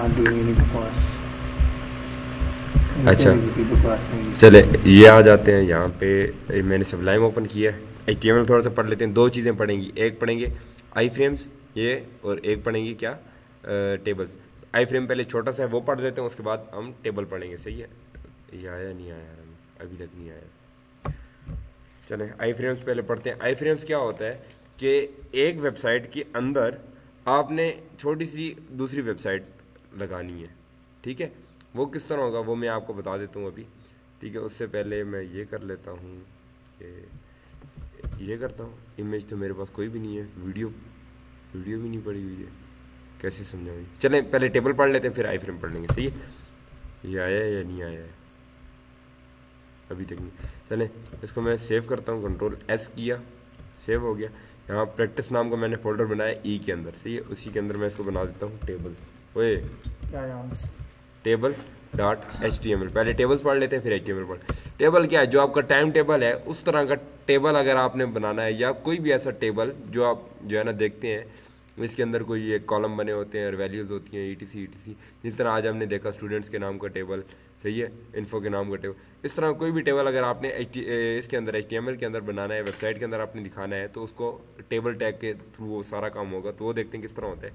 Not doing any बकवास। अच्छा बकवास नहीं। चले ये आ जाते हैं यहाँ पे। मैंने सबलाइम ओपन किया है। HTML थोड़ा सा पढ़ लेते हैं। दो चीज़ें पढ़ेंगी, एक पढ़ेंगे आई फ्रेम्स ये, और एक पढ़ेंगी क्या, टेबल्स। आई फ्रेम पहले छोटा सा है वो पढ़ लेते हैं, उसके बाद हम टेबल पढ़ेंगे। सही है, ये आया नहीं आया अभी तक नहीं आया। चले आई फ्रेम्स पहले पढ़ते हैं। आई फ्रेम्स क्या होता है कि एक वेबसाइट के अंदर आपने छोटी सी दूसरी वेबसाइट लगानी है, ठीक है। वो किस तरह होगा वो मैं आपको बता देता हूँ अभी, ठीक है। उससे पहले मैं ये कर लेता हूँ कि ये करता हूँ। इमेज तो मेरे पास कोई भी नहीं है, वीडियो भी नहीं पड़ी हुई है, कैसे समझाऊँ। चलें पहले टेबल पढ़ लेते हैं फिर आई फ्रेम पढ़ लेंगे। सही है, ये आया है या नहीं आया है अभी तक नहीं। चलें इसको मैं सेव करता हूँ, Ctrl+S किया, सेव हो गया। यहाँ प्रैक्टिस नाम का मैंने फोल्डर बनाया ई के अंदर। सही है, उसी के अंदर मैं इसको बना देता हूँ टेबल। ओए table.html। पहले टेबल्स पढ़ लेते हैं फिर HTML पढ़। टेबल क्या है, जो आपका टाइम टेबल है उस तरह का टेबल अगर आपने बनाना है, या कोई भी ऐसा टेबल जो आप जो है ना देखते हैं इसके अंदर कोई एक कॉलम बने होते हैं और वैल्यूज़ होती हैं etc। जिस तरह आज हमने देखा स्टूडेंट्स के नाम का टेबल, सही है, इन्फो के नाम का टेबल। इस तरह कोई भी टेबल अगर आपने इसके अंदर HTML के अंदर बनाना है, वेबसाइट के अंदर आपने दिखाना है, तो उसको टेबल टैग के थ्रू वो सारा काम होगा। तो वो देखते हैं किस तरह होता है।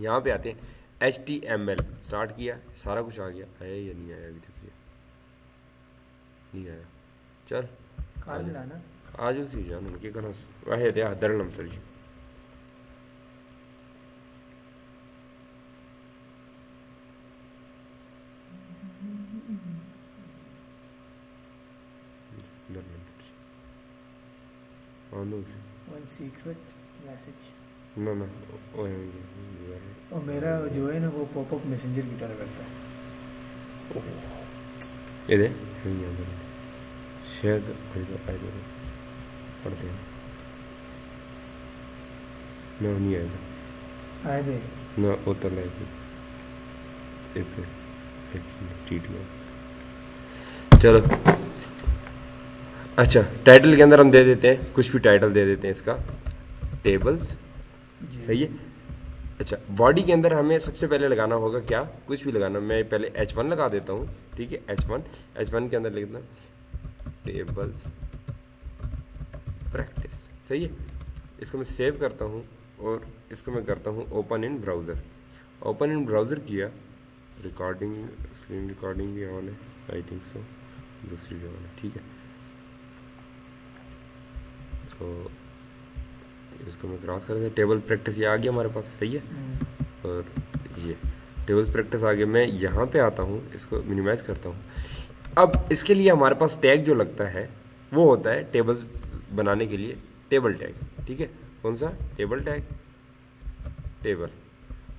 यहाँ पे आते हैं HTML स्टार्ट किया, सारा कुछ आ गया। आया या नहीं आया अभी तक, ये नहीं आया। चल आज उसी जान के कहना वह दिया दरलम सर जी। ना और मेरा जो है ना वो पॉपअप मैसेंजर की तरह करता है। ये दे शायद पढ़ते हैं ना, नहीं आएगा आए दे ना उतर लाइक चलो। अच्छा टाइटल के अंदर हम दे देते हैं कुछ भी टाइटल दे देते हैं इसका, टेबल्स। सही है। अच्छा बॉडी के अंदर हमें सबसे पहले लगाना होगा क्या, कुछ भी लगाना। मैं पहले H1 लगा देता हूँ, ठीक है। H1 के अंदर लिख देना टेबल्स प्रैक्टिस। सही है, इसको मैं सेव करता हूँ और इसको मैं करता हूँ open in browser. Open in browser किया, रिकॉर्डिंग स्क्रीन रिकॉर्डिंग भी ऑन है आई थिंक सो, दूसरी भी ऑन है, ठीक है। तो इसको मैं क्रॉस कर दें, टेबल प्रैक्टिस ये आ गया हमारे पास। सही है, और ये टेबल्स प्रैक्टिस आ गया। मैं यहाँ पे आता हूँ, इसको मिनिमाइज करता हूँ। अब इसके लिए हमारे पास टैग जो लगता है वो होता है टेबल्स बनाने के लिए टेबल टैग, ठीक है। कौन सा टेबल टैग,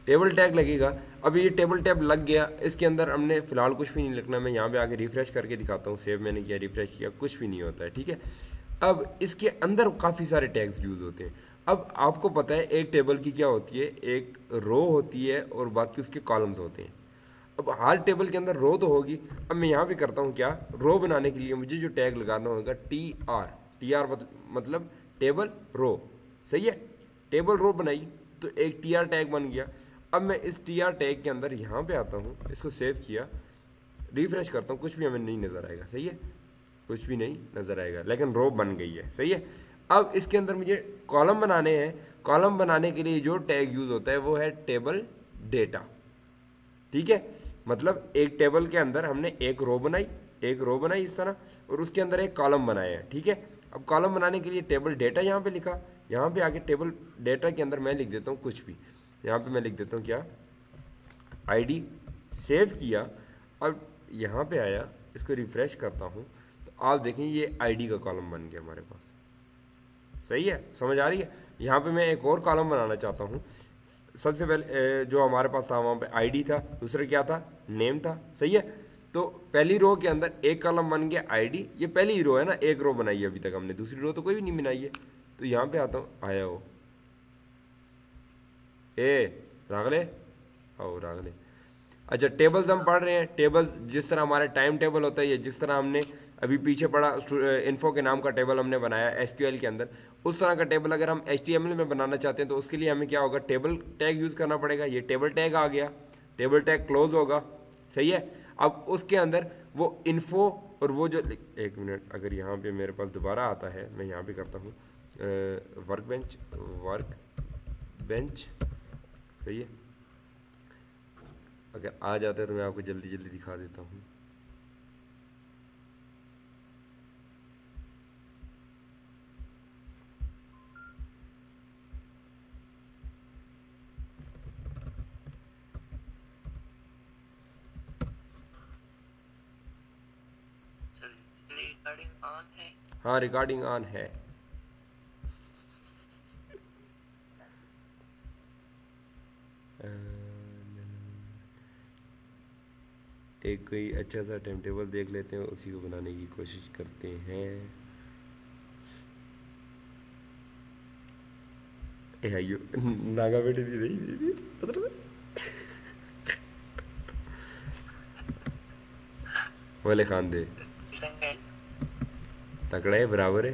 टेबल टैग लगेगा। अब ये टेबल टैग लग गया, इसके अंदर हमने फिलहाल कुछ भी नहीं लिखना। मैं यहाँ पे आके रिफ्रेश करके दिखाता हूँ, सेव मैंने किया, रिफ्रेश किया, कुछ भी नहीं होता है, ठीक है। अब इसके अंदर काफ़ी सारे टैग्स यूज़ होते हैं। अब आपको पता है एक टेबल की क्या होती है, एक रो होती है और बाकी उसके कॉलम्स होते हैं। अब हर टेबल के अंदर रो तो होगी। अब मैं यहाँ पे करता हूँ क्या, रो बनाने के लिए मुझे जो टैग लगाना होगा TR मतलब टेबल रो। सही है, टेबल रो बनाई तो एक TR टैग बन गया। अब मैं इस TR टैग के अंदर यहाँ पे आता हूँ, इसको सेव किया, रिफ्रेश करता हूँ, कुछ भी हमें नहीं नज़र आएगा। सही है, कुछ भी नहीं नज़र आएगा, लेकिन रो बन गई है। सही है। अब इसके अंदर मुझे कॉलम बनाने हैं। कॉलम बनाने के लिए जो टैग यूज़ होता है वो है टेबल डेटा, ठीक है। मतलब एक टेबल के अंदर हमने एक रो बनाई इस तरह, और उसके अंदर एक कॉलम बनाया है, ठीक है। अब कॉलम बनाने के लिए टेबल डेटा यहाँ पे लिखा, यहाँ पे आके टेबल डेटा के अंदर मैं लिख देता हूँ कुछ भी। यहाँ पे मैं लिख देता हूँ क्या, ID, सेव किया। अब यहाँ पे आया, इसको रिफ्रेश करता हूँ तो आप देखें ये ID का कॉलम बन गया हमारे पास। सही है, समझ आ रही है। यहाँ पे मैं एक और कॉलम बनाना चाहता हूँ। सबसे पहले जो हमारे पास था वहाँ पे ID था, दूसरा क्या था, नेम था। सही है, तो पहली रो के अंदर एक कॉलम बन गया ID। ये पहली रो है ना, एक रो बनाई है अभी तक हमने, दूसरी रो तो कोई भी नहीं बनाई है। तो यहाँ पे आता हूँ, आया हो रागले आओ रागले। अच्छा टेबल्स हम पढ़ रहे हैं, टेबल्स जिस तरह हमारा टाइम टेबल होता है, ये जिस तरह हमने अभी पीछे पढ़ा इन्फो के नाम का टेबल हमने बनाया SQL के अंदर, उस तरह का टेबल अगर हम HTML में बनाना चाहते हैं तो उसके लिए हमें क्या होगा, टेबल टैग यूज़ करना पड़ेगा। ये टेबल टैग आ गया, टेबल टैग क्लोज होगा, सही है। अब उसके अंदर वो इन्फो और वो जो, एक मिनट, अगर यहाँ पे मेरे पास दोबारा आता है, मैं यहाँ पे करता हूँ वर्क बेंच, सही है। अगर आ जाता है तो मैं आपको जल्दी जल्दी दिखा देता हूँ। हाँ, रिकॉर्डिंग ऑन है। एक कोई अच्छा सा टाइम टेबल देख लेते हैं, उसी को बनाने की कोशिश करते हैं। आइयो नागा बेटी भी रही वाले खान दे तकड़ा है, बराबर है।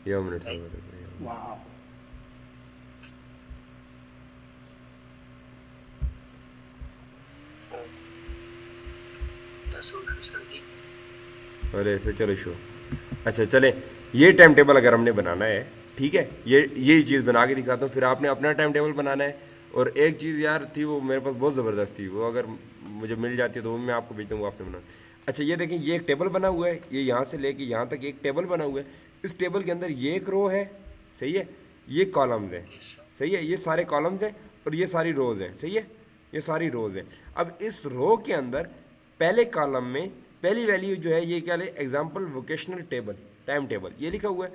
यो मिनट वाह, अरे ऐसे चलो शो। अच्छा चले, ये टाइम टेबल अगर हमने बनाना है, ठीक है, यही चीज़ बना के दिखाता हूँ, फिर आपने अपना टाइम टेबल बनाना है। और एक चीज़ यार थी, वो मेरे पास बहुत ज़बरदस्त थी, वो अगर मुझे मिल जाती है तो वो मैं आपको भेजता हूँ, वो आपने बनाना। अच्छा ये देखें, ये एक टेबल बना हुआ है, ये यहाँ से लेके यहाँ तक एक टेबल बना हुआ है। इस टेबल के अंदर ये एक रो है, सही है, ये कॉलम्स हैं, सही है, ये सारे कॉलम्स हैं और ये सारी रोज़ हैं, सही है, ये सारी रोज़ हैं। अब इस रो के अंदर पहले कॉलम में पहली वैल्यू जो है, ये क्या है, example vocational table time table, ये लिखा हुआ है।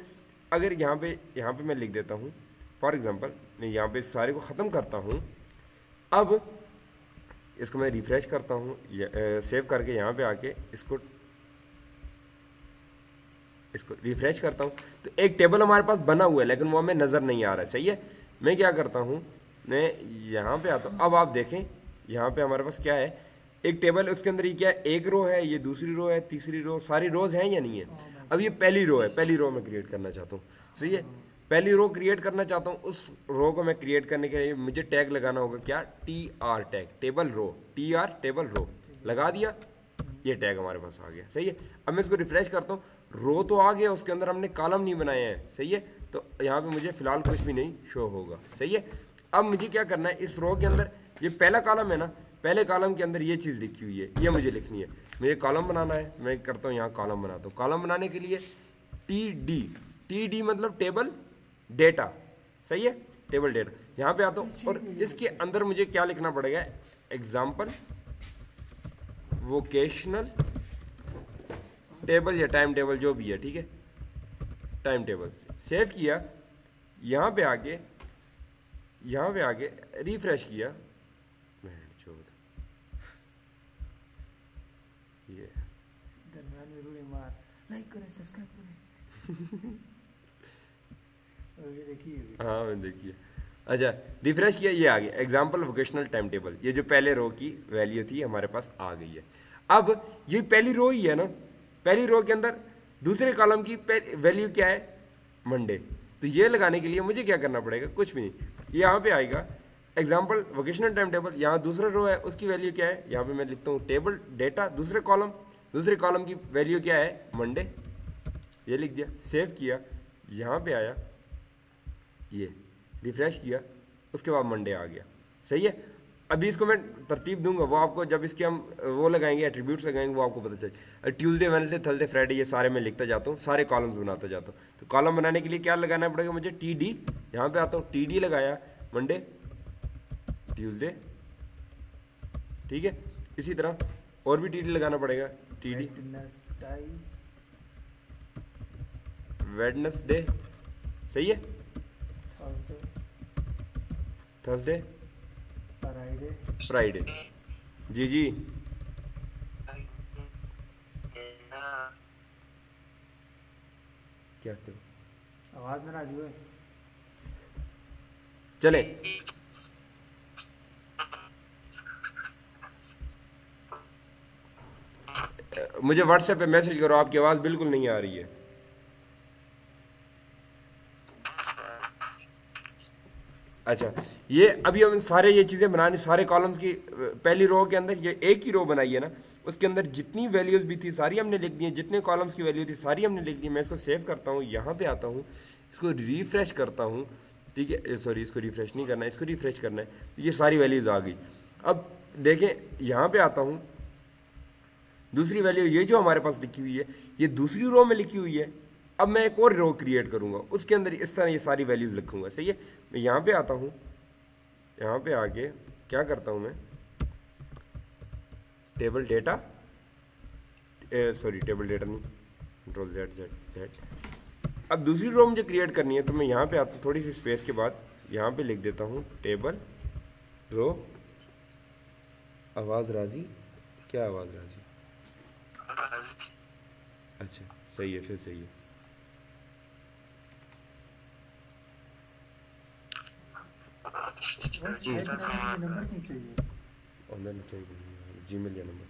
अगर यहाँ पे मैं लिख देता हूँ फॉर एग्जांपल, मैं यहाँ पे सारे को ख़त्म करता हूँ। अब इसको मैं रिफ्रेश करता हूँ, सेव करके यहाँ पे आके इसको रिफ्रेश करता हूँ, तो एक टेबल हमारे पास बना हुआ है, लेकिन वो हमें नज़र नहीं आ रहा है, सही है। मैं क्या करता हूँ, मैं यहाँ पे आता हूँ। अब आप देखें यहाँ पे हमारे पास क्या है, एक टेबल, उसके अंदर ये क्या है, एक रो है, ये दूसरी रो है, तीसरी रो, सारी रोज हैं या नहीं है। अब ये पहली रो है, पहली रो मैं क्रिएट करना चाहता हूँ, सही है, पहली रो क्रिएट करना चाहता हूँ। उस रो को मैं क्रिएट करने के लिए मुझे टैग लगाना होगा, क्या, TR tag, table row, TR table row लगा दिया, ये टैग हमारे पास आ गया, सही है। अब मैं इसको रिफ्रेश करता हूँ, रो तो आ गया, उसके अंदर हमने कॉलम नहीं बनाए हैं, सही है, तो यहाँ पे मुझे फिलहाल कुछ भी नहीं शो होगा, सही है। अब मुझे क्या करना है, इस रो के अंदर ये पहला कॉलम है ना, पहले कॉलम के अंदर ये चीज़ लिखी हुई है, ये मुझे लिखनी है, मुझे कॉलम बनाना है। मैं करता हूँ यहाँ कॉलम बनाता हूँ। कॉलम बनाने के लिए TD मतलब टेबल डेटा, सही है, टेबल डेटा। यहाँ पे आता हूँ और इसके अंदर मुझे क्या लिखना पड़ेगा, एग्जाम्पल वोकेशनल टेबल या टाइम टेबल जो भी है, ठीक है, टाइम टेबल। सेव किया, यहाँ पे आके रिफ्रेश किया, ये दरम्यान में रूड़े मार, लाइक करें, सब्सक्राइब करें। ये देखिए, हाँ मैंने देखिए। अच्छा रिफ्रेश किया, ये आ गया एग्जाम्पल वोकेशनल टाइम टेबल, ये जो पहले रो की वैल्यू थी हमारे पास आ गई है। अब ये पहली रो ही है ना, पहली रो के अंदर दूसरे कॉलम की वैल्यू क्या है, मंडे। तो ये लगाने के लिए मुझे क्या करना पड़ेगा, कुछ भी नहीं, ये यहाँ पे आएगा एग्जाम्पल वोकेशनल टाइम टेबल, यहाँ दूसरा रो है, उसकी वैल्यू क्या है, यहाँ पे मैं लिखता हूँ टेबल डेटा, दूसरे कॉलम की वैल्यू क्या है, मंडे, ये लिख दिया। सेव किया, यहाँ पे आया, ये रिफ्रेश किया, उसके बाद मंडे आ गया, सही है। अभी इसको मैं तरतीब दूंगा, वो आपको जब इसके हम वो लगाएंगे, एट्रीब्यूट्स लगाएंगे, वो आपको पता चले। ट्यूसडे, वेडनेसडे, थर्सडे, फ्राइडे, ये सारे मैं लिखता जाता हूँ, सारे कॉलम्स बनाता जाता हूँ। तो कॉलम बनाने के लिए क्या लगाना पड़ेगा मुझे, TD, यहाँ पे आता हूँ, TD लगाया, मंडे, ट्यूसडे, ठीक है। इसी तरह और भी TD लगाना पड़ेगा, TD वेडनेसडे, सही है, थर्सडे, फ्राइडे, जी क्या कहते हो, आवाज में राजू है। चले, मुझे व्हाट्सएप पे मैसेज करो, आपकी आवाज़ बिल्कुल नहीं आ रही है। अच्छा, ये अभी हम सारे ये चीज़ें बनाने, सारे कॉलम्स की पहली रो के अंदर ये एक ही रो बनाई है ना, उसके अंदर जितनी वैल्यूज़ भी थी सारी हमने लिख दी हैं, जितने कॉलम्स की वैल्यू थी सारी हमने लिख दी। मैं इसको सेव करता हूँ, यहाँ पे आता हूँ, इसको रिफ्रेश करता हूँ, ठीक है, सॉरी इसको रिफ्रेश नहीं करना है, इसको रिफ्रेश करना है, ये सारी वैल्यूज़ आ गई। अब देखें यहाँ पे आता हूँ, दूसरी वैल्यू ये जो हमारे पास लिखी हुई है ये दूसरी रो में लिखी हुई है। अब मैं एक और रो क्रिएट करूँगा, उसके अंदर इस तरह ये सारी वैल्यूज़ लिखूँगा, सही है। मैं यहाँ पे आता हूँ, यहाँ पे आके क्या करता हूँ मैं, table data, sorry table data नहीं, कंट्रोल जेड जेड जेड। अब दूसरी रो मुझे क्रिएट करनी है, तो मैं यहाँ पे आता हूँ, थोड़ी सी स्पेस के बाद यहाँ पे लिख देता हूँ टेबल रो आवाज़ राजी, क्या आवाज़ राजी, अच्छा सही है, फिर सही है। नंबर क्यों चाहिए? जीमेल या नंबर।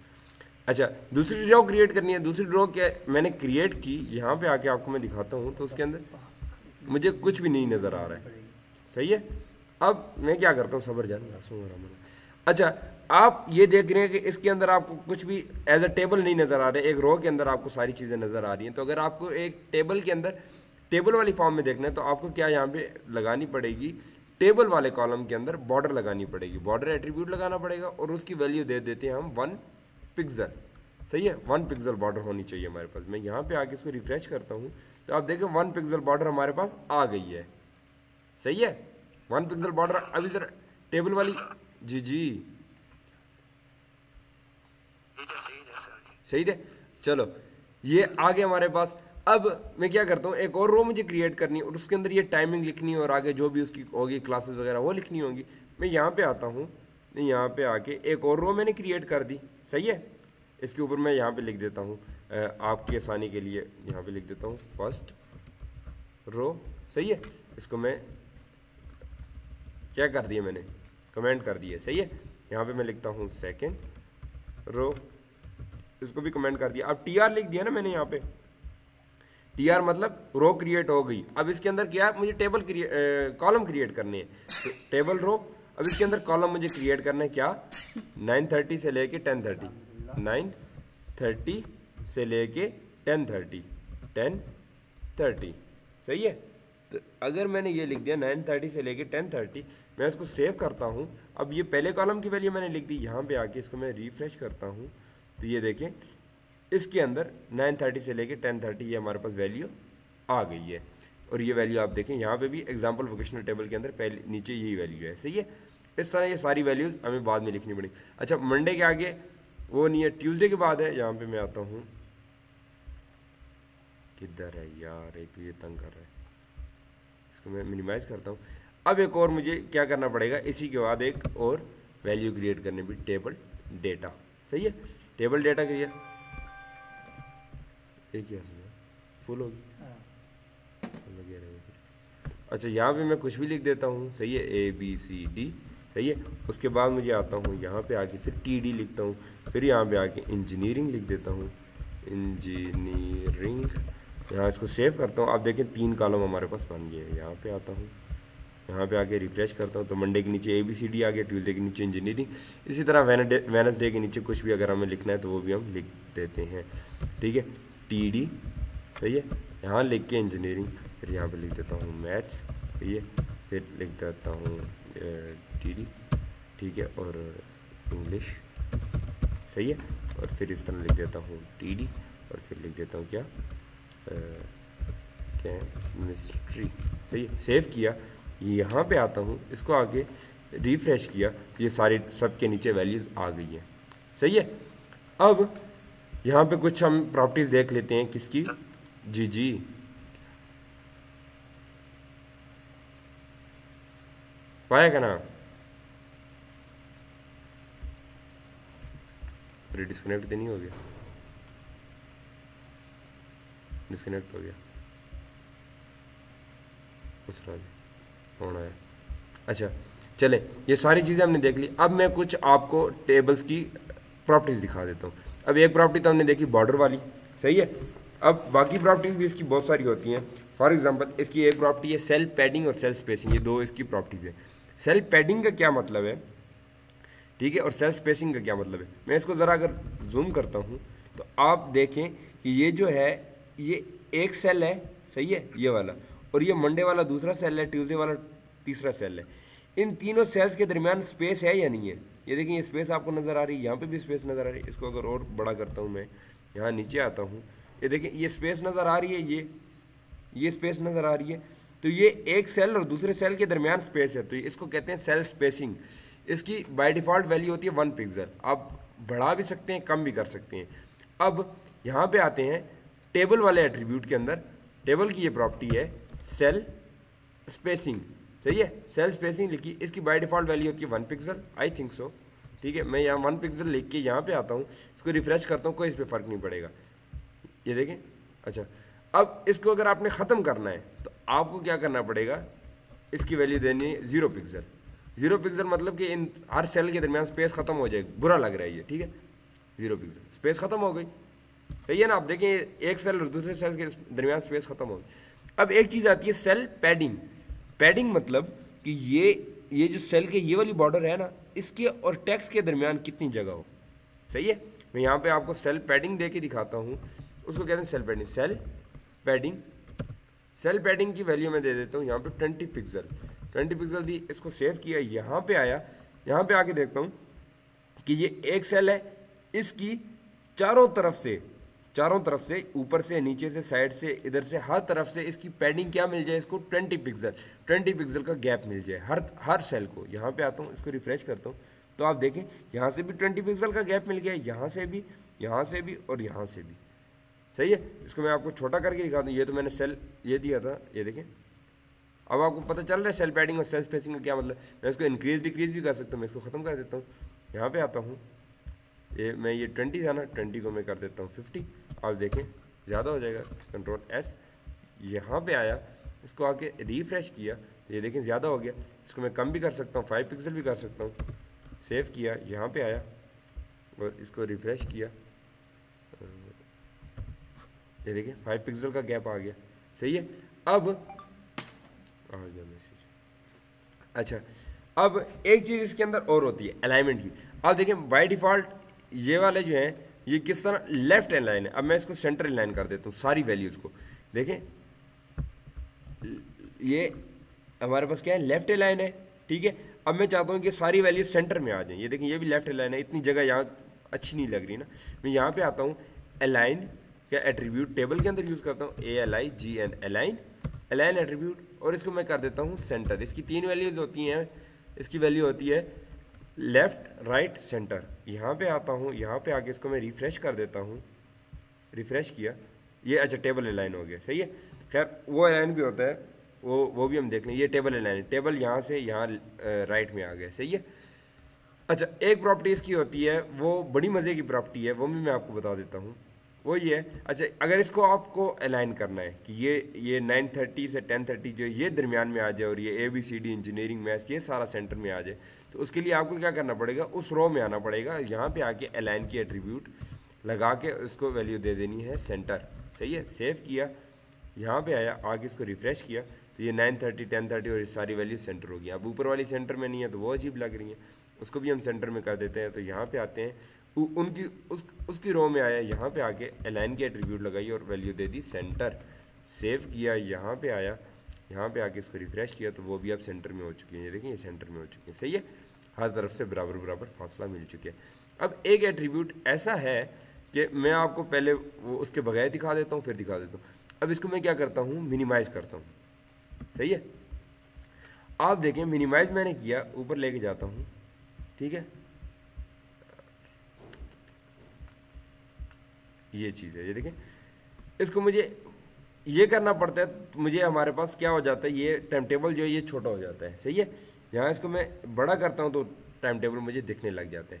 अच्छा, दूसरी रो क्रिएट करनी है, दूसरी रो क्या मैंने क्रिएट की, यहाँ पे आके आपको मैं दिखाता हूँ, तो उसके अंदर मुझे कुछ भी नहीं नज़र आ रहा है, सही है। अब मैं क्या करता हूँ, सबर जान, अच्छा आप ये देख रहे हैं कि इसके अंदर आपको कुछ भी एज अ टेबल नहीं नज़र आ रहा है, एक रो के अंदर आपको सारी चीज़ें नज़र आ रही हैं। तो अगर आपको एक टेबल के अंदर टेबल वाली फॉर्म में देखना है तो आपको क्या यहाँ पे लगानी पड़ेगी, टेबल वाले कॉलम के अंदर बॉर्डर लगानी पड़ेगी, बॉर्डर एट्रीब्यूट लगाना पड़ेगा और उसकी वैल्यू दे देते हैं हम 1 पिक्सल, सही है। 1 पिक्सल बॉर्डर होनी चाहिए हमारे पास। मैं यहाँ पे आके इसको रिफ्रेश करता हूँ तो आप देखें 1 पिक्सल बॉर्डर हमारे पास आ गई है, सही है। 1 पिक्सल बॉर्डर अभी जरा टेबल वाली, जी जी सही है, चलो ये आ गया हमारे पास। अब मैं क्या करता हूँ, एक और रो मुझे क्रिएट करनी है और उसके अंदर ये टाइमिंग लिखनी है और आगे जो भी उसकी होगी क्लासेस वगैरह वो लिखनी होंगी। मैं यहाँ पे आता हूँ, यहाँ पे आके एक और रो मैंने क्रिएट कर दी, सही है। इसके ऊपर मैं यहाँ पे लिख देता हूँ आपकी आसानी के लिए, यहाँ पे लिख देता हूँ फर्स्ट रो, सही है। इसको मैं क्या कर दिया, मैंने कमेंट कर दिया, सही है। यहाँ पे मैं लिखता हूँ सेकेंड रो, इसको भी कमेंट कर दिया। अब टीआर लिख दिया ना मैंने यहाँ पे, टीआर मतलब रो क्रिएट हो गई। अब इसके अंदर क्या है, मुझे टेबल कॉलम क्रिएट करने हैं, तो टेबल रो। अब इसके अंदर कॉलम मुझे क्रिएट करना है क्या, 9:30 से लेके 10:30, 9:30 से लेके 10:30, 10:30, सही है। तो अगर मैंने ये लिख दिया 9:30 से लेके 10:30, मैं इसको सेव करता हूँ। अब ये पहले कॉलम की वैल्यू मैंने लिख दी, यहाँ पे आके इसको मैं रिफ्रेश करता हूँ तो ये देखें इसके अंदर 9:30 से लेके 10:30 ये हमारे पास वैल्यू आ गई है। और ये वैल्यू आप देखें यहाँ पे भी एग्जाम्पल वोकेशनल टेबल के अंदर पहले नीचे यही वैल्यू है, सही है। इस तरह ये सारी वैल्यूज़ हमें बाद में लिखनी पड़ेगी। अच्छा, मंडे के आगे वो नहीं है, ट्यूसडे के बाद है। यहाँ पे मैं आता हूँ, किधर है यार, एक तो ये तंग कर रहा है, इसको मैं मिनिमाइज करता हूँ। अब एक और मुझे क्या करना पड़ेगा, इसी के बाद एक और वैल्यू क्रिएट करने भी, टेबल डेटा, सही है। टेबल डेटा क्रिएट, एक ही फुल होगी। अच्छा, यहाँ पे मैं कुछ भी लिख देता हूँ, सही है, ABCD, सही है। उसके बाद मुझे आता हूँ यहाँ पे आके फिर TD लिखता हूँ, फिर यहाँ पे आके इंजीनियरिंग लिख देता हूँ, इंजीनियरिंग। यहाँ इसको सेव करता हूँ। आप देखें 3 कॉलम हमारे पास बन गए हैं। यहाँ पे आता हूँ, यहाँ पे आके रिफ्रेश करता हूँ तो मंडे के नीचे ABCD आ गया, ट्यूसडे के नीचे इंजीनियरिंग। इसी तरह वेडनेसडे के नीचे कुछ भी अगर हमें लिखना है तो वो भी हम लिख देते हैं, ठीक है। TD, सही है, यहाँ लिख के इंजीनियरिंग, फिर यहाँ पे लिख देता हूँ मैथ्स, सही है, फिर लिख देता हूँ TD, ठीक है, और इंग्लिश, सही है, और फिर इस तरह लिख देता हूँ TD, और फिर लिख देता हूँ क्या, केमिस्ट्री, सही है। सेव किया, यहाँ पे आता हूँ, इसको आगे रिफ्रेश किया, ये सारे सब के नीचे वैल्यूज़ आ गई हैं, सही है। अब यहाँ पे कुछ हम प्रॉपर्टीज देख लेते हैं, किसकी, जी पाया क्या ना, अरे डिस्कनेक्ट तो नहीं हो गया, डिस्कनेक्ट हो गया, उस होना है। अच्छा चले, ये सारी चीज़ें हमने देख ली। अब मैं कुछ आपको टेबल्स की प्रॉपर्टीज दिखा देता हूँ। अब एक प्रॉपर्टी तो हमने देखी बॉर्डर वाली, सही है। अब बाकी प्रॉपर्टीज भी इसकी बहुत सारी होती हैं। फॉर एग्जांपल इसकी एक प्रॉपर्टी है सेल पैडिंग और सेल स्पेसिंग, ये 2 इसकी प्रॉपर्टीज हैं। सेल पैडिंग का क्या मतलब है, ठीक है, और सेल स्पेसिंग का क्या मतलब है। मैं इसको ज़रा अगर जूम करता हूँ तो आप देखें कि ये जो है ये एक सेल है, सही है, ये वाला, और ये मंडे वाला दूसरा सेल है, ट्यूसडे वाला तीसरा सेल है। इन तीनों सेल्स के दरमियान स्पेस है या नहीं है, ये देखिए, ये स्पेस आपको नज़र आ रही है, यहाँ पे भी स्पेस नज़र आ रही है। इसको अगर और बड़ा करता हूँ मैं, यहाँ नीचे आता हूँ, ये देखिए ये स्पेस नज़र आ रही है, ये स्पेस नज़र आ रही है। तो ये एक सेल और दूसरे सेल के दरमियान स्पेस है, तो इसको कहते हैं सेल स्पेसिंग। इसकी बाय डिफ़ॉल्ट वैल्यू होती है 1 पिक्सल, आप बढ़ा भी सकते हैं, कम भी कर सकते हैं। अब यहाँ पे आते हैं टेबल वाले एट्रीब्यूट के अंदर। टेबल की ये प्रॉपर्टी है सेल स्पेसिंग, सही है, सेल स्पेसिंग लिखी, इसकी बाय डिफ़ॉल्ट वैल्यू होती है 1 पिक्सल, आई थिंक सो, ठीक है। मैं यहाँ 1 पिक्सल लिख के यहाँ पे आता हूँ, इसको रिफ्रेश करता हूँ, कोई इस पर फ़र्क नहीं पड़ेगा, ये देखें। अच्छा, अब इसको अगर आपने ख़त्म करना है तो आपको क्या करना पड़ेगा, इसकी वैल्यू देनी है 0 पिक्सल। 0 पिक्सल मतलब कि इन हर सेल के दरमियान स्पेस खत्म हो जाएगी, बुरा लग रहा है ये, ठीक है, 0 पिक्सल, स्पेस खत्म हो गई, सही है ना। आप देखें एक सेल और दूसरे सेल के दरमियान स्पेस खत्म हो गई। अब एक चीज़ आती है सेल पैडिंग। पैडिंग मतलब कि ये जो सेल के ये वाली बॉर्डर है ना, इसके और टेक्स्ट के दरमियान कितनी जगह हो, सही है। मैं यहाँ पे आपको सेल पैडिंग दे के दिखाता हूँ, उसको कहते हैं सेल पैडिंग। सेल पैडिंग की वैल्यू मैं दे देता हूँ यहाँ पे 20 पिक्सल। 20 पिक्सल दी, इसको सेव किया, यहाँ पे आया, यहाँ पे आके देखता हूँ कि ये एक सेल है, इसकी चारों तरफ से ऊपर से, नीचे से, साइड से, इधर से, हर तरफ से इसकी पैडिंग क्या मिल जाए, इसको 20 पिक्सल का गैप मिल जाए हर सेल को। यहाँ पे आता हूँ, इसको रिफ्रेश करता हूँ तो आप देखें यहाँ से भी 20 पिक्सल का गैप मिल गया, यहाँ से भी और यहाँ से भी, सही है। इसको मैं आपको छोटा करके दिखाता हूँ, ये तो मैंने सेल ये दिया था, ये देखें। अब आपको पता चल रहा है सेल पैडिंग और सेल स्पेसिंग का क्या मतलब। मैं इसको इंक्रीज डिक्रीज भी कर सकता हूँ, मैं इसको ख़त्म कर देता हूँ, यहाँ पे आता हूँ, ये 20 था ना, 20 को मैं कर देता हूँ 50। आप देखें ज़्यादा हो जाएगा, कंट्रोल S, यहाँ पे आया, इसको आके रिफ्रेश किया, ये देखें ज़्यादा हो गया। इसको मैं कम भी कर सकता हूँ, 5 पिक्सल भी कर सकता हूँ। सेव किया, यहाँ पे आया और इसको रिफ्रेश किया, ये देखिए 5 पिक्सल का गैप आ गया, सही है। अब आ गया मैसेज। अच्छा, अब एक चीज़ इसके अंदर और होती है अलाइनमेंट की। आप देखें बाय डिफ़ॉल्ट ये वाले जो हैं ये किस तरह लेफ्ट अलाइन है। अब मैं इसको सेंटर अलाइन कर देता हूँ सारी वैल्यूज़ को। देखें ये हमारे पास क्या है, लेफ्ट अलाइन है, ठीक है। अब मैं चाहता हूँ कि सारी वैल्यूज सेंटर में आ जाएं। ये देखें ये भी लेफ्ट अलाइन है, इतनी जगह यहाँ अच्छी नहीं लग रही ना। मैं यहाँ पे आता हूँ, अलाइन क्या एट्रीब्यूट टेबल के अंदर यूज़ करता हूँ, ALIGN अलाइन एट्रीब्यूट, और इसको मैं कर देता हूँ सेंटर। इसकी 3 वैल्यूज़ होती हैं, इसकी वैल्यू होती है लेफ्ट राइट सेंटर। यहाँ पे आता हूँ, यहाँ पे आके इसको मैं रिफ्रेश कर देता हूँ, रिफ्रेश किया, ये अच्छा टेबल अलाइन हो गया, सही है। खैर वो अलाइन भी होता है, वो भी हम देख लें। ये टेबल अलाइन है, टेबल यहाँ से यहाँ राइट में आ गया, सही है। अच्छा, एक प्रॉपर्टी इसकी होती है, वो बड़ी मज़े की प्रॉपर्टी है, वो भी मैं आपको बता देता हूँ। वो ये है, अच्छा अगर इसको आपको अलाइन करना है कि ये 9:30 से 10:30 जो ये दरमियान में आ जाए और ये ABCD इंजीनियरिंग मैथ्स ये सारा सेंटर में आ जाए, तो उसके लिए आपको क्या करना पड़ेगा, उस रो में आना पड़ेगा, यहाँ पे आके अलाइन की एट्रीब्यूट लगा के उसको वैल्यू दे देनी है सेंटर, सही है। सेव किया, यहाँ पे आया, आगे इसको रिफ्रेश किया तो ये 9:30 10:30 और ये सारी वैल्यू सेंटर होगी। अब ऊपर वाली सेंटर में नहीं है तो वो अजीब लग रही है, उसको भी हम सेंटर में कर देते हैं। तो यहाँ पे आते हैं, उसकी रो में आया, यहाँ पे आके अलाइन की एट्रीब्यूट लगाई और value they the centre. Save किया, यहाँ पे आया, यहाँ पे आके इसको रिफ्रेश किया तो वो भी अब सेंटर में हो चुकी है। ये देखिए ये सेंटर में हो चुकी है, सही है। हर तरफ से बराबर बराबर फासला मिल चुके हैं। अब एक एट्रीब्यूट ऐसा है कि मैं आपको पहले वो उसके बगैर दिखा देता हूँ, फिर दिखा देता हूँ। अब इसको मैं क्या करता हूँ, मिनिमाइज़ करता हूँ, सही है। आप देखें मिनिमाइज़ मैंने किया, ऊपर लेके जाता हूँ, ठीक है। ये चीज़ है, ये देखें, इसको मुझे ये करना पड़ता है तो मुझे हमारे पास क्या हो जाता है, ये टाइम टेबल जो है ये छोटा हो जाता है, सही है। यहाँ इसको मैं बड़ा करता हूँ तो टाइम टेबल मुझे दिखने लग जाता है।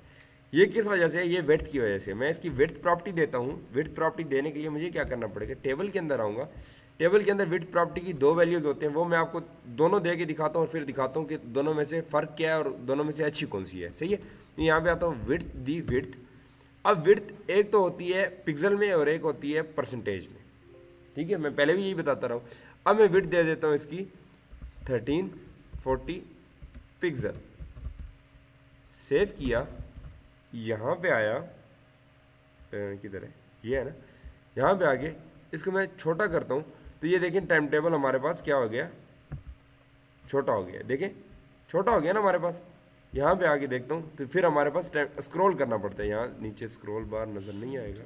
ये किस वजह से, ये विड्थ की वजह से। मैं इसकी विड्थ प्रॉपर्टी देता हूँ। विड्थ प्रॉपर्टी देने के लिए मुझे क्या करना पड़ेगा, टेबल के अंदर आऊँगा, टेबल के अंदर विड्थ प्रॉपर्टी की 2 वैल्यूज़ होते हैं, वो मैं आपको दोनों दे के दिखाता हूँ और फिर दिखाता हूँ कि दोनों में से फ़र्क क्या है और दोनों में से अच्छी कौन सी है, सही है। यहाँ पे आता हूँ विड्थ दी विड्थ। अब विड्थ एक तो होती है पिक्सल में और एक होती है परसेंटेज में, ठीक है। मैं पहले भी यही बताता रहा हूँ। अब मैं विड्थ दे देता हूँ इसकी 1340 पिक्सल। सेव किया, यहाँ पे आया, किधर है, ये है ना, यहाँ पे आके इसको मैं छोटा करता हूँ तो ये देखें टाइम टेबल हमारे पास क्या हो गया, छोटा हो गया। देखें छोटा हो गया ना हमारे पास। यहाँ पे आके देखता हूँ तो फिर हमारे पास टाइम स्क्रॉल करना पड़ता है। यहाँ नीचे स्क्रॉल बार नज़र नहीं आएगा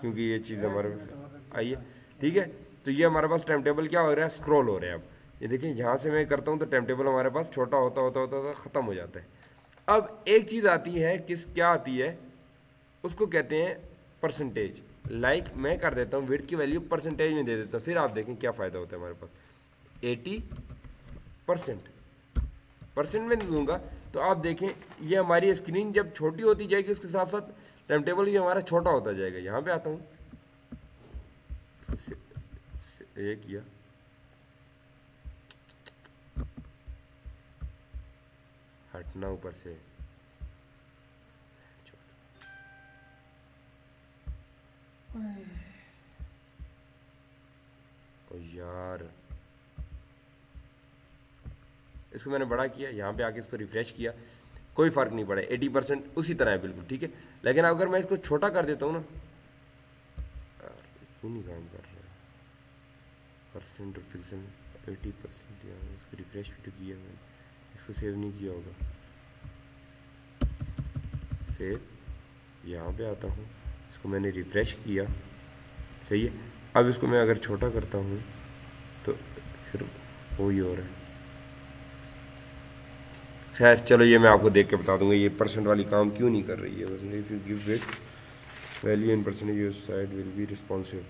क्योंकि ये चीज़ हमारे पास आई है, ठीक है। तो ये हमारे पास टाइम टेबल क्या हो रहा है, स्क्रॉल हो रहा है। अब ये देखिए यहाँ से मैं करता हूँ तो टाइम टेबल हमारे पास छोटा होता होता होता होता ख़त्म हो जाता है। अब एक चीज़ आती है, क्या आती है, उसको कहते हैं परसेंटेज। लाइक मैं कर देता हूँ विड्थ की वैल्यू परसेंटेज में दे देता हूँ, फिर आप देखें क्या फ़ायदा होता है हमारे पास। 80% में दूंगा तो आप देखें ये हमारी स्क्रीन जब छोटी होती जाएगी उसके साथ साथ टाइम टेबल भी हमारा छोटा होता जाएगा। यहाँ पे आता हूँ, ये किया, हटना ऊपर से, ओ यार इसको मैंने बड़ा किया, यहाँ पे आके इसको रिफ्रेश किया, कोई फ़र्क नहीं पड़ा, 80% उसी तरह है बिल्कुल, ठीक है। लेकिन अगर मैं इसको छोटा कर देता हूँ ना, क्यों नहीं काम कर रहा है, परसेंट और पिक्सल 80%, यहाँ इसको रिफ्रेश भी तो किया मैंने, इसको सेव नहीं किया होगा। सेव, यहाँ पे आता हूँ, इसको मैंने रिफ्रेश किया, सही है। अब इसको मैं अगर छोटा करता हूँ तो फिर वही हो रहा है। खैर चलो ये मैं आपको देख के बता दूंगा ये परसेंट वाली काम क्यों नहीं कर रही है। If you give width value in percentage your side will be responsive.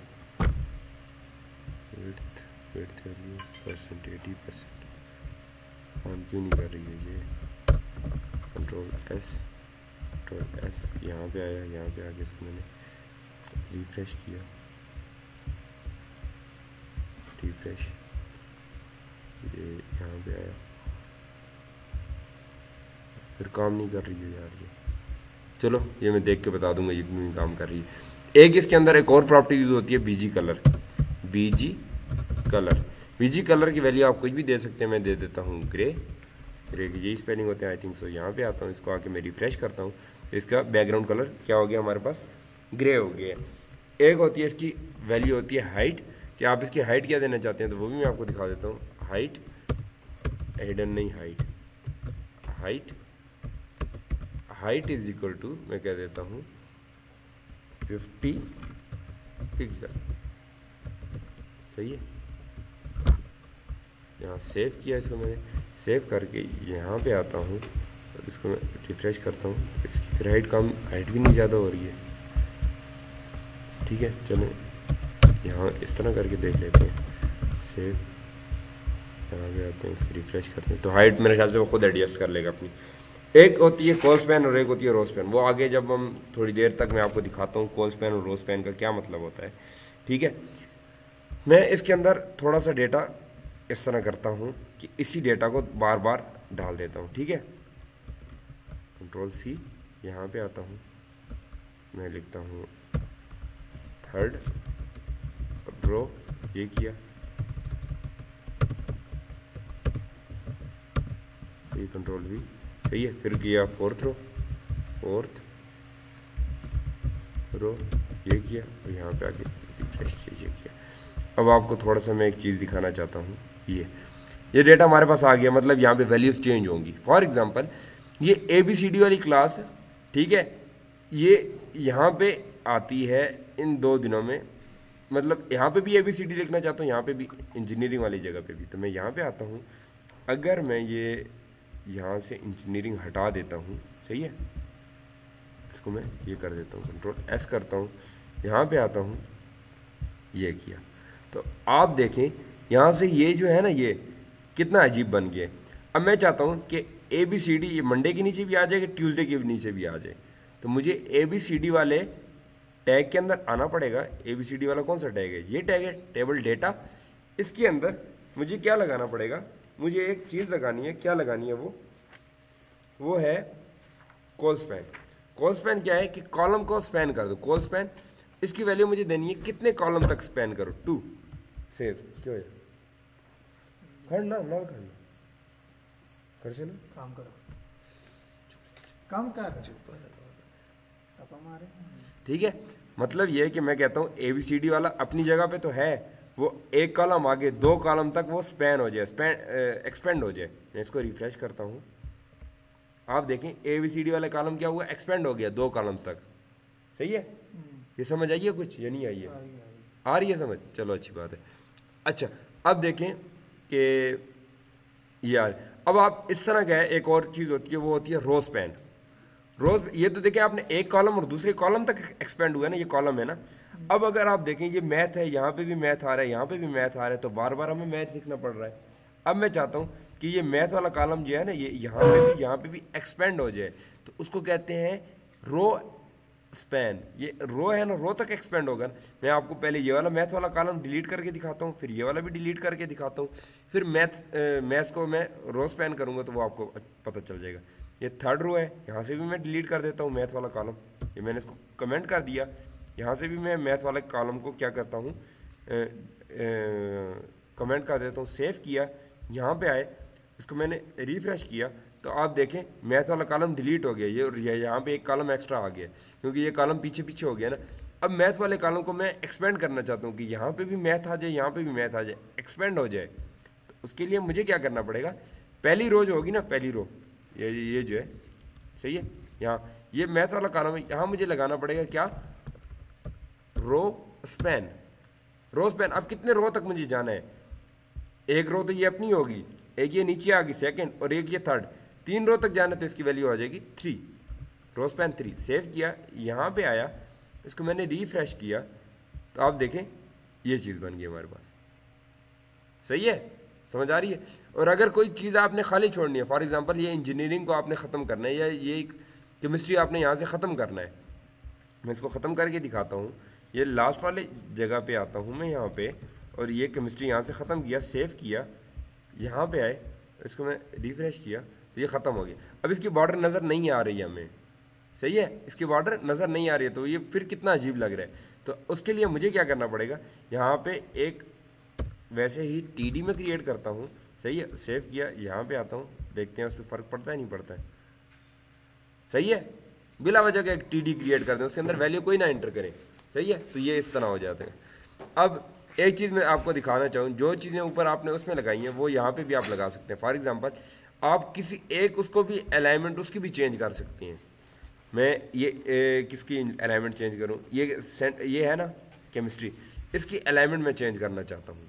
Width value percent 80% काम क्यों नहीं कर रही है ये। कंट्रोल एस, यहाँ पे आया, यहाँ पे आके इसको मैंने रिफ्रेश किया, रिफ्रेश, ये यहाँ पे आया, फिर काम नहीं कर रही है यार ये। चलो ये मैं देख के बता दूंगा ये क्यों नहीं काम कर रही है। एक इसके अंदर एक और प्रॉपर्टी यूज होती है बीजी कलर। बीजी कलर की वैल्यू आप कुछ भी दे सकते हैं, मैं दे देता हूँ ग्रे की यही स्पेलिंग होते हैं आई थिंक सो। यहाँ पे आता हूँ, इसको आके मैं रिफ्रेश करता हूँ तो इसका बैकग्राउंड कलर क्या हो गया हमारे पास, ग्रे हो गया। एक होती है इसकी वैल्यू होती है हाइट, कि आप इसकी हाइट क्या देना चाहते हैं तो वो भी मैं आपको दिखा देता हूँ। हाइट, हिडन नहीं, हाइट इज इक्वल टू मैं कह देता हूँ 50 पिक्सल, सही है। यहाँ सेव किया, इसको मैंने सेव करके यहाँ पे आता हूँ और इसको मैं रिफ्रेश करता हूँ तो इसकी फिर हाइट भी नहीं ज़्यादा हो रही है, ठीक है। चलें यहाँ इस तरह करके देख लेते हैं। सेव, यहाँ पे आते हैं, इसको रिफ्रेश करते हैं तो हाइट मेरे ख्याल से वो खुद एडजस्ट कर लेगा अपनी। एक होती है कॉल स्पैन और एक होती है रो स्पैन। वो आगे जब हम थोड़ी देर तक मैं आपको दिखाता हूँ कॉल स्पैन और रो स्पैन का क्या मतलब होता है, ठीक है। मैं इसके अंदर थोड़ा सा डेटा इस तरह करता हूँ कि इसी डेटा को बार बार डाल देता हूँ, ठीक है। कंट्रोल C, यहाँ पे आता हूँ, मैं लिखता हूँ 3rd रो, ये किया, ये कंट्रोल V, सही है। फिर किया 4th रो, ये किया और यहाँ पे आके रिफ्रेश किया, ये किया। अब आपको थोड़ा सा मैं एक चीज़ दिखाना चाहता हूँ। ये डेटा हमारे पास आ गया, मतलब यहाँ पे वैल्यूज चेंज होंगी। फॉर एग्जांपल ये ABCD वाली क्लास, ठीक है, ये यहाँ पे आती है इन 2 दिनों में, मतलब यहाँ पे भी ABCD लिखना चाहता हूँ, यहाँ पे भी इंजीनियरिंग वाली जगह पे भी। तो मैं यहाँ पे आता हूँ, अगर मैं ये यहाँ से इंजीनियरिंग हटा देता हूँ, सही है, इसको मैं ये कर देता हूँ, कंट्रोल S करता हूँ, यहाँ पे आता हूँ, ये किया तो आप देखें यहाँ से ये जो है ना ये कितना अजीब बन गया। अब मैं चाहता हूँ कि ABCD ये मंडे के नीचे भी आ जाए, कि ट्यूसडे के नीचे भी आ जाए, तो मुझे ABCD वाले टैग के अंदर आना पड़ेगा। ABCD वाला कौन सा टैग है, ये टैग है टेबल डेटा। इसके अंदर मुझे क्या लगाना पड़ेगा, मुझे एक चीज़ लगानी है। क्या लगानी है वो है कॉल स्पैन। कॉल स्पैन क्या है कि कॉलम को स्पैन कर दो। कॉल स्पैन, इसकी वैल्यू मुझे देनी है कितने कॉलम तक स्पैन करो, 2। सेव क्यों है, खड़ना ना खड़ना, कर से ना काम करो, काम कर, तपा मारे। ठीक है, मतलब ये है कि मैं कहता हूँ ABCD वाला अपनी जगह पे तो है, वो एक कॉलम आगे 2 कॉलम तक वो स्पैन हो जाए, एक्सपेंड हो जाए। मैं इसको रिफ्रेश करता हूँ, आप देखें ABCD वाले कॉलम क्या हुआ, एक्सपेंड हो गया 2 कॉलम्स तक। सही है, ये समझ आई है कुछ या नहीं आई है? आ रही है समझ, चलो अच्छी बात है। अच्छा अब देखें कि यार अब आप इस तरह का है, एक और चीज़ होती है वो होती है रो स्पैन। रोज ये तो देखें आपने एक कॉलम और दूसरे कॉलम तक एक्सपेंड हुआ है ना, ये कॉलम है ना। अब अगर आप देखें ये मैथ है, यहाँ पे भी मैथ आ रहा है, यहाँ पे भी मैथ आ रहा है, तो बार बार हमें मैथ सीखना पड़ रहा है। अब मैं चाहता हूँ कि ये मैथ वाला कॉलम जो है ना, ये यहाँ पे भी एक्सपेंड हो जाए, तो उसको कहते हैं रो स्पैन। ये रो है ना, रो तक एक्सपेंड होगा। मैं आपको पहले ये वाला मैथ वाला कॉलम डिलीट करके दिखाता हूँ, फिर ये वाला भी डिलीट करके दिखाता हूँ, फिर मैथ्स को मैं रो स्पैन करूँगा तो वो आपको पता चल जाएगा। ये थर्ड रो है, यहाँ से भी मैं डिलीट कर देता हूँ मैथ वाला कॉलम, ये मैंने इसको कमेंट कर दिया। यहाँ से भी मैं मैथ वाले कॉलम को क्या करता हूँ, कमेंट कर देता हूँ, सेव किया, यहाँ पे आए, इसको मैंने रिफ्रेश किया, तो आप देखें मैथ वाला कॉलम डिलीट हो गया, ये यहाँ पे एक कॉलम एक्स्ट्रा आ गया, क्योंकि ये कॉलम पीछे पीछे हो गया ना। अब मैथ वाले कॉलम को मैं एक्सपेंड करना चाहता हूँ कि यहाँ पे भी मैथ आ जाए, यहाँ पे भी मैथ आ जाए, एक्सपेंड हो जाए। तो उसके लिए मुझे क्या करना पड़ेगा, पहली रो जो होगी ना, पहली रो ये जो है, सही है, यहाँ ये मैथ वाला कॉलम है, यहाँ मुझे लगाना पड़ेगा क्या, रो स्पैन। रो स्पैन, अब कितने रो तक मुझे जाना है, एक रो तो ये अपनी होगी, एक ये नीचे आ गई सेकेंड, और एक ये थर्ड, 3 रो तक जाना, तो इसकी वैल्यू आ जाएगी 3, रो स्पैन 3। सेव किया, यहाँ पे आया, इसको मैंने रिफ्रेश किया, तो आप देखें ये चीज़ बन गई हमारे पास। सही है, समझ आ रही है? और अगर कोई चीज़ आपने खाली छोड़नी है, फॉर एग्जांपल ये इंजीनियरिंग को आपने ख़त्म करना है, या ये केमिस्ट्री आपने यहाँ से ख़त्म करना है, मैं इसको ख़त्म करके दिखाता हूँ। ये लास्ट वाले जगह पे आता हूँ मैं यहाँ पे, और ये केमिस्ट्री यहाँ से ख़त्म किया, सेव किया, यहाँ पे आए, इसको मैं रिफ्रेश किया, तो ये ख़त्म हो गया। अब इसकी बॉर्डर नज़र नहीं आ रही है हमें, सही है, इसकी बॉर्डर नज़र नहीं आ रही है, तो ये फिर कितना अजीब लग रहा है। तो उसके लिए मुझे क्या करना पड़ेगा, यहाँ पे एक वैसे ही TD में क्रिएट करता हूँ, सही है, सेव किया, यहाँ पे आता हूँ, देखते हैं उस पर फ़र्क पड़ता है नहीं पड़ता है। सही है, बिला वजह का एक TD क्रिएट कर दें, उसके अंदर वैल्यू कोई ना एंटर करें, सही है, तो ये इस तरह हो जाते हैं। अब एक चीज़ मैं आपको दिखाना चाहूँ, जो चीज़ें ऊपर आपने उसमें लगाई हैं वो यहाँ पे भी आप लगा सकते हैं। फॉर एग्जांपल आप किसी एक उसको भी अलाइनमेंट उसकी भी चेंज कर सकते हैं। मैं ये किसकी अलाइनमेंट चेंज करूँ, ये है ना केमिस्ट्री, इसकी अलाइनमेंट मैं चेंज करना चाहता हूँ,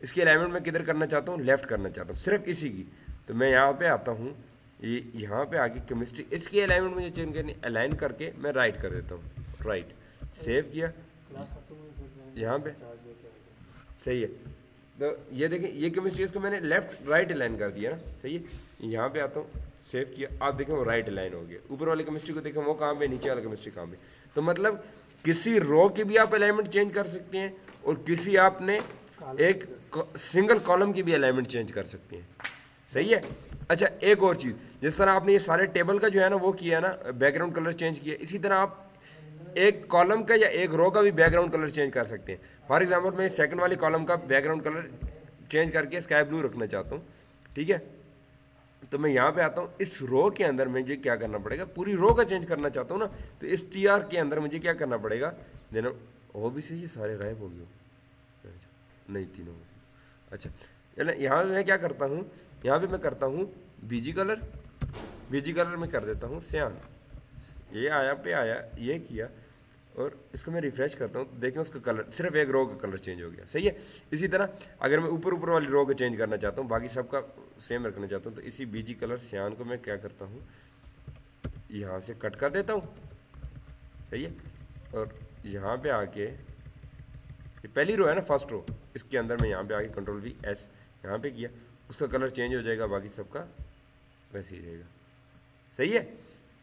इसकी अलाइनमेंट मैं किधर करना चाहता हूँ, लेफ़्ट करना चाहता हूँ, सिर्फ इसी की। तो मैं यहाँ पे आता हूँ, ये यहाँ पे आके केमिस्ट्री, इसकी अलाइनमेंट मुझे चेंज करनी, अलाइन करके मैं राइट कर देता हूँ, राइट, सेव किया, यहाँ पे सही है। तो ये देखें ये केमिस्ट्री, इसको मैंने लेफ्ट राइट अलाइन कर दिया ना, सही है, यहाँ पे आता हूँ, सेव किया, आप देखें वो राइट अलाइन हो गया। ऊपर वाली केमिस्ट्री को देखें वो कहाँ पे, नीचे वाला केमिस्ट्री कहाँ पे। तो मतलब किसी रो की भी आप अलाइनमेंट चेंज कर सकते हैं, और किसी आपने एक सिंगल कॉलम की भी अलाइनमेंट चेंज कर सकते हैं, सही है। अच्छा एक और चीज़, जिस तरह आपने ये सारे टेबल का जो है ना वो किया ना, बैकग्राउंड कलर चेंज किया, इसी तरह आप एक कॉलम का या एक रो का भी बैकग्राउंड कलर चेंज कर सकते हैं। फॉर एग्जांपल मैं सेकंड वाली कॉलम का बैकग्राउंड कलर चेंज करके स्काई ब्लू रखना चाहता हूँ, ठीक है। तो मैं यहाँ पे आता हूँ, इस रो के अंदर मुझे क्या करना पड़ेगा, पूरी रो का चेंज करना चाहता हूँ ना, तो इस TR के अंदर मुझे क्या करना पड़ेगा, देना वो भी सही है, सारे गायब हो गए नहीं, तीनों। अच्छा यहाँ पे मैं क्या करता हूँ, यहाँ पे मैं करता हूँ बीजी कलर में कर देता हूँ सियान, ये आया पे आया, ये किया, और इसको मैं रिफ्रेश करता हूँ, तो देखें उसका कलर, सिर्फ एक रो का कलर चेंज हो गया, सही है। इसी तरह अगर मैं ऊपर वाली रो को चेंज करना चाहता हूँ, बाकी सबका सेम रखना चाहता हूँ, तो इसी बीजी कलर सियान को मैं क्या करता हूँ, यहाँ से कट कर देता हूँ, सही है। और यहाँ पे आके ये पहली रो है ना, फर्स्ट रो, इसके अंदर मैं यहाँ पे आके Ctrl+V+S यहाँ पे किया, उसका कलर चेंज हो जाएगा, बाकी सबका वैसे ही रहेगा, सही है।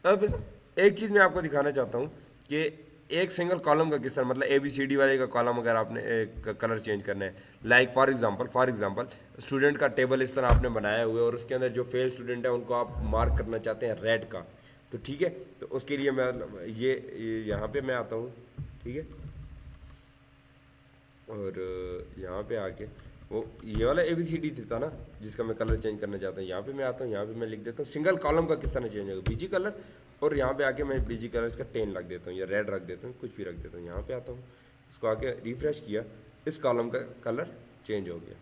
अब एक चीज़ मैं आपको दिखाना चाहता हूँ कि एक सिंगल कॉलम का किस तरह, मतलब ABCD वाले का कॉलम अगर आपने कलर चेंज करना है, लाइक फॉर एग्जांपल स्टूडेंट का टेबल इस तरह आपने बनाया हुआ है, और उसके अंदर जो फेल स्टूडेंट है उनको आप मार्क करना चाहते हैं रेड का, तो ठीक है। तो उसके लिए मैं ये यहाँ पे मैं आता हूँ, ठीक है, और यहाँ पे आके वो ये वाला ABCD था ना जिसका मैं कलर चेंज करना चाहता हूँ। यहाँ पे मैं आता हूँ, यहाँ पे मैं लिख देता हूँ सिंगल कॉलम का किस तरह चेंज होगा, BG कलर, और यहाँ पे आके मैं BG कलर इसका 10 रख देता हूँ या रेड रख देता हूँ, कुछ भी रख देता हूँ। यहाँ पे आता हूँ, इसको आके रिफ्रेश किया, इस कॉलम का कलर चेंज हो गया।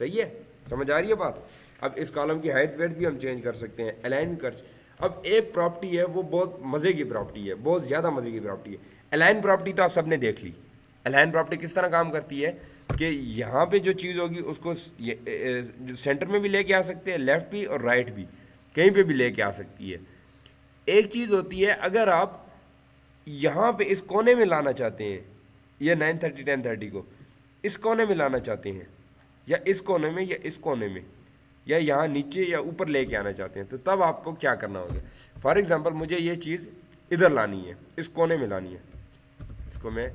सही है, समझ आ रही है बात। अब इस कॉलम की हाइट वेट भी हम चेंज कर सकते हैं, अलाइन कर। अब एक प्रॉपर्टी है वो बहुत मज़े की प्रॉपर्टी है, बहुत ज़्यादा मज़े की प्रॉपर्टी है। अलाइन प्रॉपर्टी तो आप सबने देख ली। अलाइन प्रॉपर्टी किस तरह काम करती है कि यहाँ पे जो चीज़ होगी उसको जो सेंटर में भी लेके आ सकते हैं, लेफ्ट भी और राइट भी, कहीं पे भी लेके आ सकती है। एक चीज़ होती है अगर आप यहाँ पे इस कोने में लाना चाहते हैं, ये 930 1030 को इस कोने में लाना चाहते हैं, या इस कोने में या इस कोने में, या यहाँ नीचे या ऊपर लेके आना चाहते हैं, तो तब आपको क्या करना होगा। फॉर एग्जांपल मुझे ये चीज़ इधर लानी है, इस कोने में लानी है, इसको मैं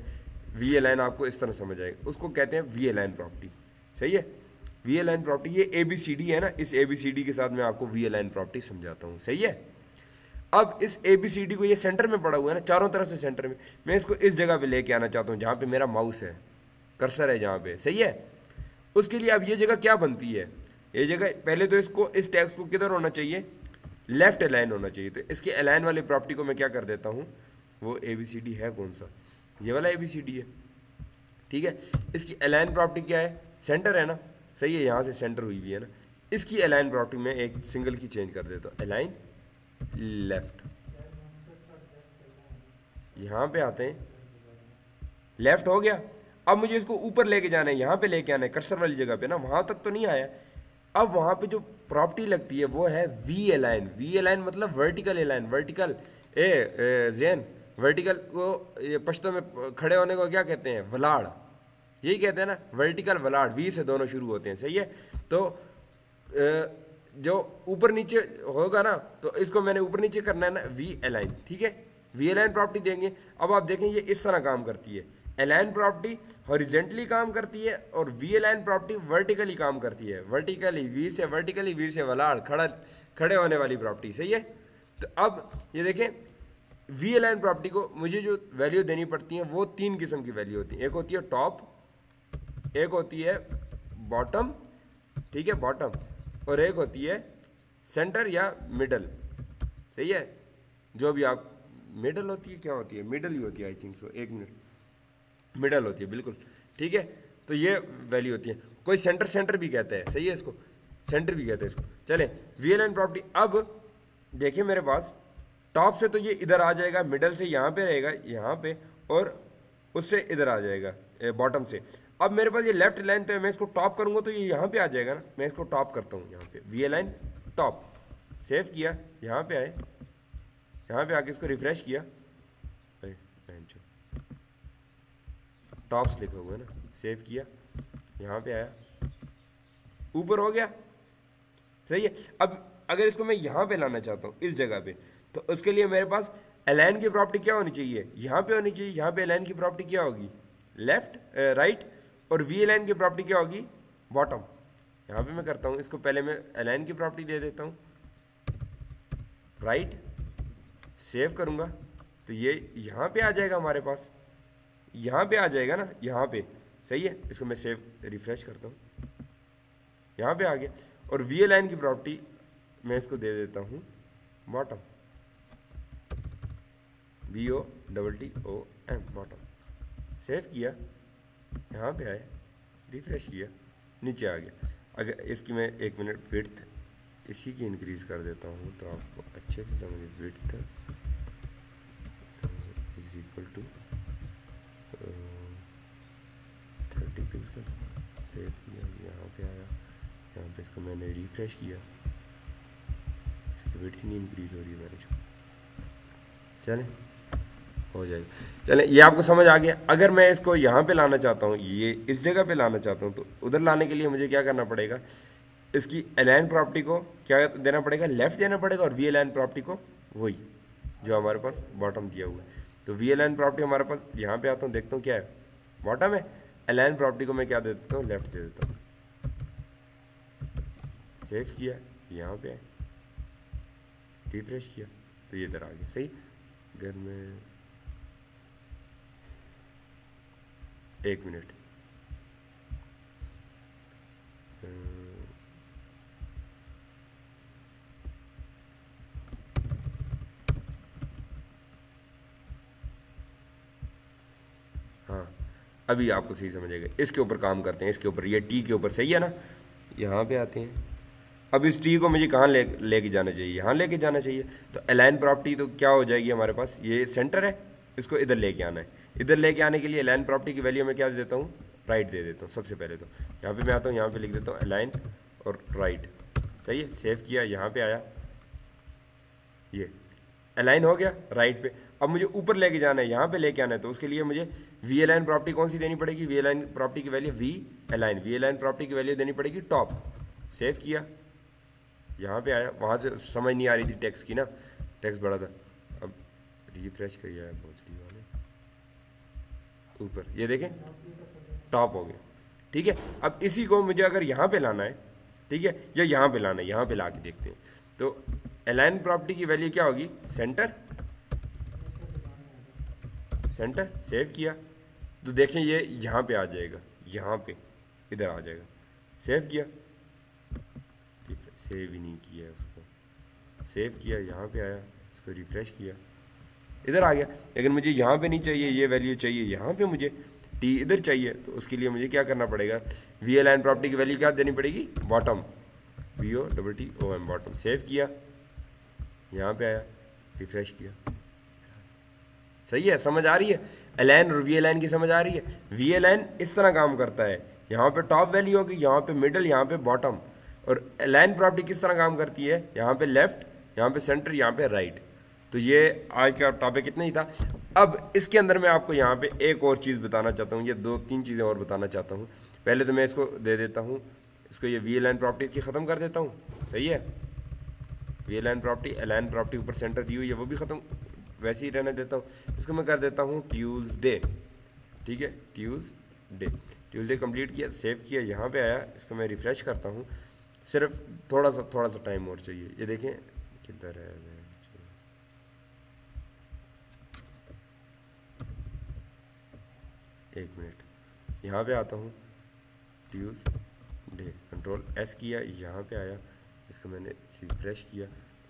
वी अलाइन, आपको इस तरह समझ आएगा, उसको कहते हैं वी अलाइन प्रॉपर्टी। सही है, वी अलाइन प्रॉपर्टी, ये ABCD है ना, इस ABCD के साथ मैं आपको वी अलाइन प्रॉपर्टी समझाता हूँ। सही है, अब इस ABCD को, ये सेंटर में पड़ा हुआ है ना, चारों तरफ से सेंटर में, मैं इसको इस जगह पे लेके आना चाहता हूँ जहाँ पे मेरा माउस है, कर्सर है जहाँ पे। सही है, उसके लिए अब ये जगह क्या बनती है, ये जगह पहले तो इसको, इस टेक्स्ट को किधर होना चाहिए, लेफ्ट अलाइन होना चाहिए। तो इसके अलाइन वाली प्रॉपर्टी को मैं क्या कर देता हूँ, वो ABCD है कौन सा, ये वाला ABCD है। ठीक है, इसकी अलाइन प्रॉपर्टी क्या है, सेंटर है ना। सही है, यहाँ से सेंटर हुई हुई है ना, इसकी अलाइन प्रॉपर्टी में एक सिंगल की चेंज कर देता हूँ, अलाइन लेफ्ट। यहाँ पे आते हैं, लेफ्ट हो गया। अब मुझे इसको ऊपर लेके जाना है, यहाँ पे लेके आना है, कर्सर वाली जगह पे ना, वहां तक तो नहीं आया। अब वहां पे जो प्रॉपर्टी लगती है वो है वी अलाइन। वी अलाइन मतलब vertical align, vertical Jain, vertical को ये पश्तो में खड़े होने को क्या कहते हैं, वलाड़, यही कहते हैं ना, वर्टिकल वलाड़, वी से दोनों शुरू होते हैं। सही है, तो जो ऊपर नीचे होगा ना, तो इसको मैंने ऊपर नीचे करना है ना, वी अलाइन। ठीक है, वी अलाइन प्रॉपर्टी देंगे। अब आप देखें ये इस तरह काम करती है, अलाइन प्रॉपर्टी हॉरिजेंटली काम करती है और वी अलाइन प्रॉपर्टी वर्टिकली काम करती है, वर्टिकली वी से वर्टिकली, वी से वलाड़, खड़े होने वाली प्रॉपर्टी। सही है, तो अब ये देखें, वी अलाइन प्रॉपर्टी को मुझे जो वैल्यू देनी पड़ती है वो 3 किस्म की वैल्यू होती है। एक होती है टॉप, एक होती है बॉटम, ठीक है बॉटम, और एक होती है सेंटर या मिडल। सही है, जो भी आप, मिडल होती है, क्या होती है, मिडल ही होती है आई थिंक सो, एक मिनट, मिडल होती है बिल्कुल। ठीक है, तो ये वैल्यू होती है। कोई सेंटर भी कहता है, सही है, इसको सेंटर भी कहते हैं इसको। चले, वी अलाइन प्रॉपर्टी। अब देखिए मेरे पास टॉप से तो ये इधर आ जाएगा, मिडल से यहाँ पे रहेगा, यहाँ पे, और उससे इधर आ जाएगा बॉटम से। अब मेरे पास ये लेफ्ट लाइन, तो मैं इसको टॉप करूंगा तो ये यहाँ पे आ जाएगा ना, मैं इसको टॉप करता हूँ यहाँ पे, वी अलाइन टॉप, सेव किया, यहाँ पे आए, यहाँ पे आके इसको रिफ्रेश किया, टॉप्स लिखा हुआ है ना, सेव किया, यहाँ पे आया, ऊपर हो गया। सही है, अब अगर इसको मैं यहाँ पे लाना चाहता हूँ इस जगह पे, तो उसके लिए मेरे पास अलाइन की प्रॉपर्टी क्या होनी चाहिए, यहाँ पे होनी चाहिए। यहाँ पे अलाइन की प्रॉपर्टी क्या होगी, लेफ्ट राइट, और वी अलाइन की प्रॉपर्टी क्या होगी, बॉटम। यहाँ पे मैं करता हूँ, इसको पहले मैं अलाइन की प्रॉपर्टी दे देता हूँ, राइट, सेव करूँगा तो ये यहाँ पे आ जाएगा हमारे पास, यहाँ पे आ जाएगा ना, यहाँ पे। सही है, इसको मैं सेव रिफ्रेश करता हूँ, यहाँ पे आ गया। और वी अलाइन की प्रॉपर्टी मैं इसको दे देता हूँ बॉटम, BOTTOM, बॉटम। सेव किया, यहाँ पे आए, रिफ्रेश किया, नीचे आ गया। अगर इसकी मैं 1 मिनट विड्थ इसी की इंक्रीज कर देता हूँ तो आपको अच्छे से समझे, width is equal to 30 pixel. Save किया, यहाँ पे आया, यहाँ पे इसको मैंने रिफ्रेश किया, इसकी विड्थ नहीं इंक्रीज हो रही है मेरे से। चलें, हो जाएगा। चलें, ये आपको समझ आ गया। अगर मैं इसको यहाँ पे लाना चाहता हूँ, ये इस जगह पे लाना चाहता हूँ, तो उधर लाने के लिए मुझे क्या करना पड़ेगा, इसकी अलाइन प्रॉपर्टी को क्या देना पड़ेगा, लेफ्ट देना पड़ेगा, और वी अलाइन प्रॉपर्टी को वही जो हमारे पास बॉटम दिया हुआ है। तो वी अलाइन प्रॉपर्टी हमारे पास, यहाँ पे आता हूँ, देखता हूँ क्या है, बॉटम है। अलाइन प्रॉपर्टी को मैं क्या दे देता हूँ, लेफ्ट दे देता हूँ। सेव किया, यहाँ पे रिफ्रेश किया तो ये इधर आ गया। सही, अगर मैं 1 मिनट, अभी आपको सही समझेगा। इसके ऊपर काम करते हैं, इसके ऊपर, ये टी के ऊपर, सही है ना। यहाँ पे आते हैं। अब इस टी को मुझे कहाँ लेके जाना चाहिए, यहाँ लेके जाना चाहिए। तो अलाइन प्रॉपर्टी तो क्या हो जाएगी हमारे पास, ये सेंटर है, इसको इधर लेके आना है। इधर लेके आने के लिए अलाइन प्रॉपर्टी की वैल्यू मैं क्या दे देता हूँ, राइट दे देता हूँ। सबसे पहले तो यहाँ पे मैं आता हूँ, यहाँ पे लिख देता हूँ अलाइन और राइट, सही है। सेव किया, यहाँ पे आया, ये अलाइन हो गया राइट पे। अब मुझे ऊपर लेके जाना है, यहाँ पे लेके आना है, तो उसके लिए मुझे वी अलाइन प्रॉपर्टी कौन सी देनी पड़ेगी, वी अलाइन प्रॉपर्टी की value V align, V align property की वैल्यू देनी पड़ेगी टॉप। सेव किया, यहाँ पे आया, वहाँ से समझ नहीं आ रही थी टेक्स्ट की ना, टेक्स्ट बड़ा था। अब रिफ्रेश करिए पहुँचड़ी वाले ऊपर, ये देखें टॉप हो गया, ठीक है। अब इसी को मुझे अगर यहाँ पे लाना है, ठीक है, या यहाँ पे लाना है, यहाँ पे ला के देखते हैं। तो अलाइन प्रॉपर्टी की वैल्यू क्या होगी, सेंटर, सेंटर। सेव किया तो देखें ये यहाँ पे आ जाएगा, यहाँ पे इधर आ जाएगा। सेव किया, ठीक है, सेव ही नहीं किया उसको, सेव किया, यहाँ पे आया, इसको रिफ्रेश किया, इधर आ गया। लेकिन मुझे यहाँ पे नहीं चाहिए, ये वैल्यू चाहिए यहाँ पे, मुझे टी इधर चाहिए। तो उसके लिए मुझे क्या करना पड़ेगा, वी अलाइन प्रॉपर्टी की वैल्यू क्या देनी पड़ेगी, bottom, V O double T O M, bottom. Save किया, यहाँ पे आया, रिफ्रेश किया, सही है। समझ आ रही है, अलाइन और वी अलाइन की समझ आ रही है। वी अलाइन इस तरह काम करता है, यहाँ पे टॉप वैल्यू होगी, यहाँ पे मिडल, यहाँ पे बॉटम। और अलाइन प्रॉपर्टी किस तरह काम करती है, यहाँ पे लेफ्ट, यहाँ पे सेंटर, यहाँ पे राइट। तो ये आज का टॉपिक इतना ही था। अब इसके अंदर मैं आपको यहाँ पे एक और चीज़ बताना चाहता हूँ, ये 2-3 चीज़ें और बताना चाहता हूँ। पहले तो मैं इसको दे देता हूँ, इसको ये वी अलाइन प्रॉपर्टी की ख़त्म कर देता हूँ, सही है। V align property, align property ऊपर सेंटर दी हुई है, वो भी ख़त्म वैसे ही रहने देता हूँ। इसको मैं कर देता हूँ ट्यूसडे, ठीक है, ट्यूसडे। ट्यूसडे कंप्लीट किया, सेव किया, यहाँ पे आया, इसको मैं रिफ्रेश करता हूँ। सिर्फ थोड़ा सा टाइम और चाहिए। ये देखें किधर है, एक मिनट, यहाँ पे आता हूँ, ट्यूसडे, कंट्रोल एस किया, यहाँ पे आया, इसको मैंने रिफ्रेश किया,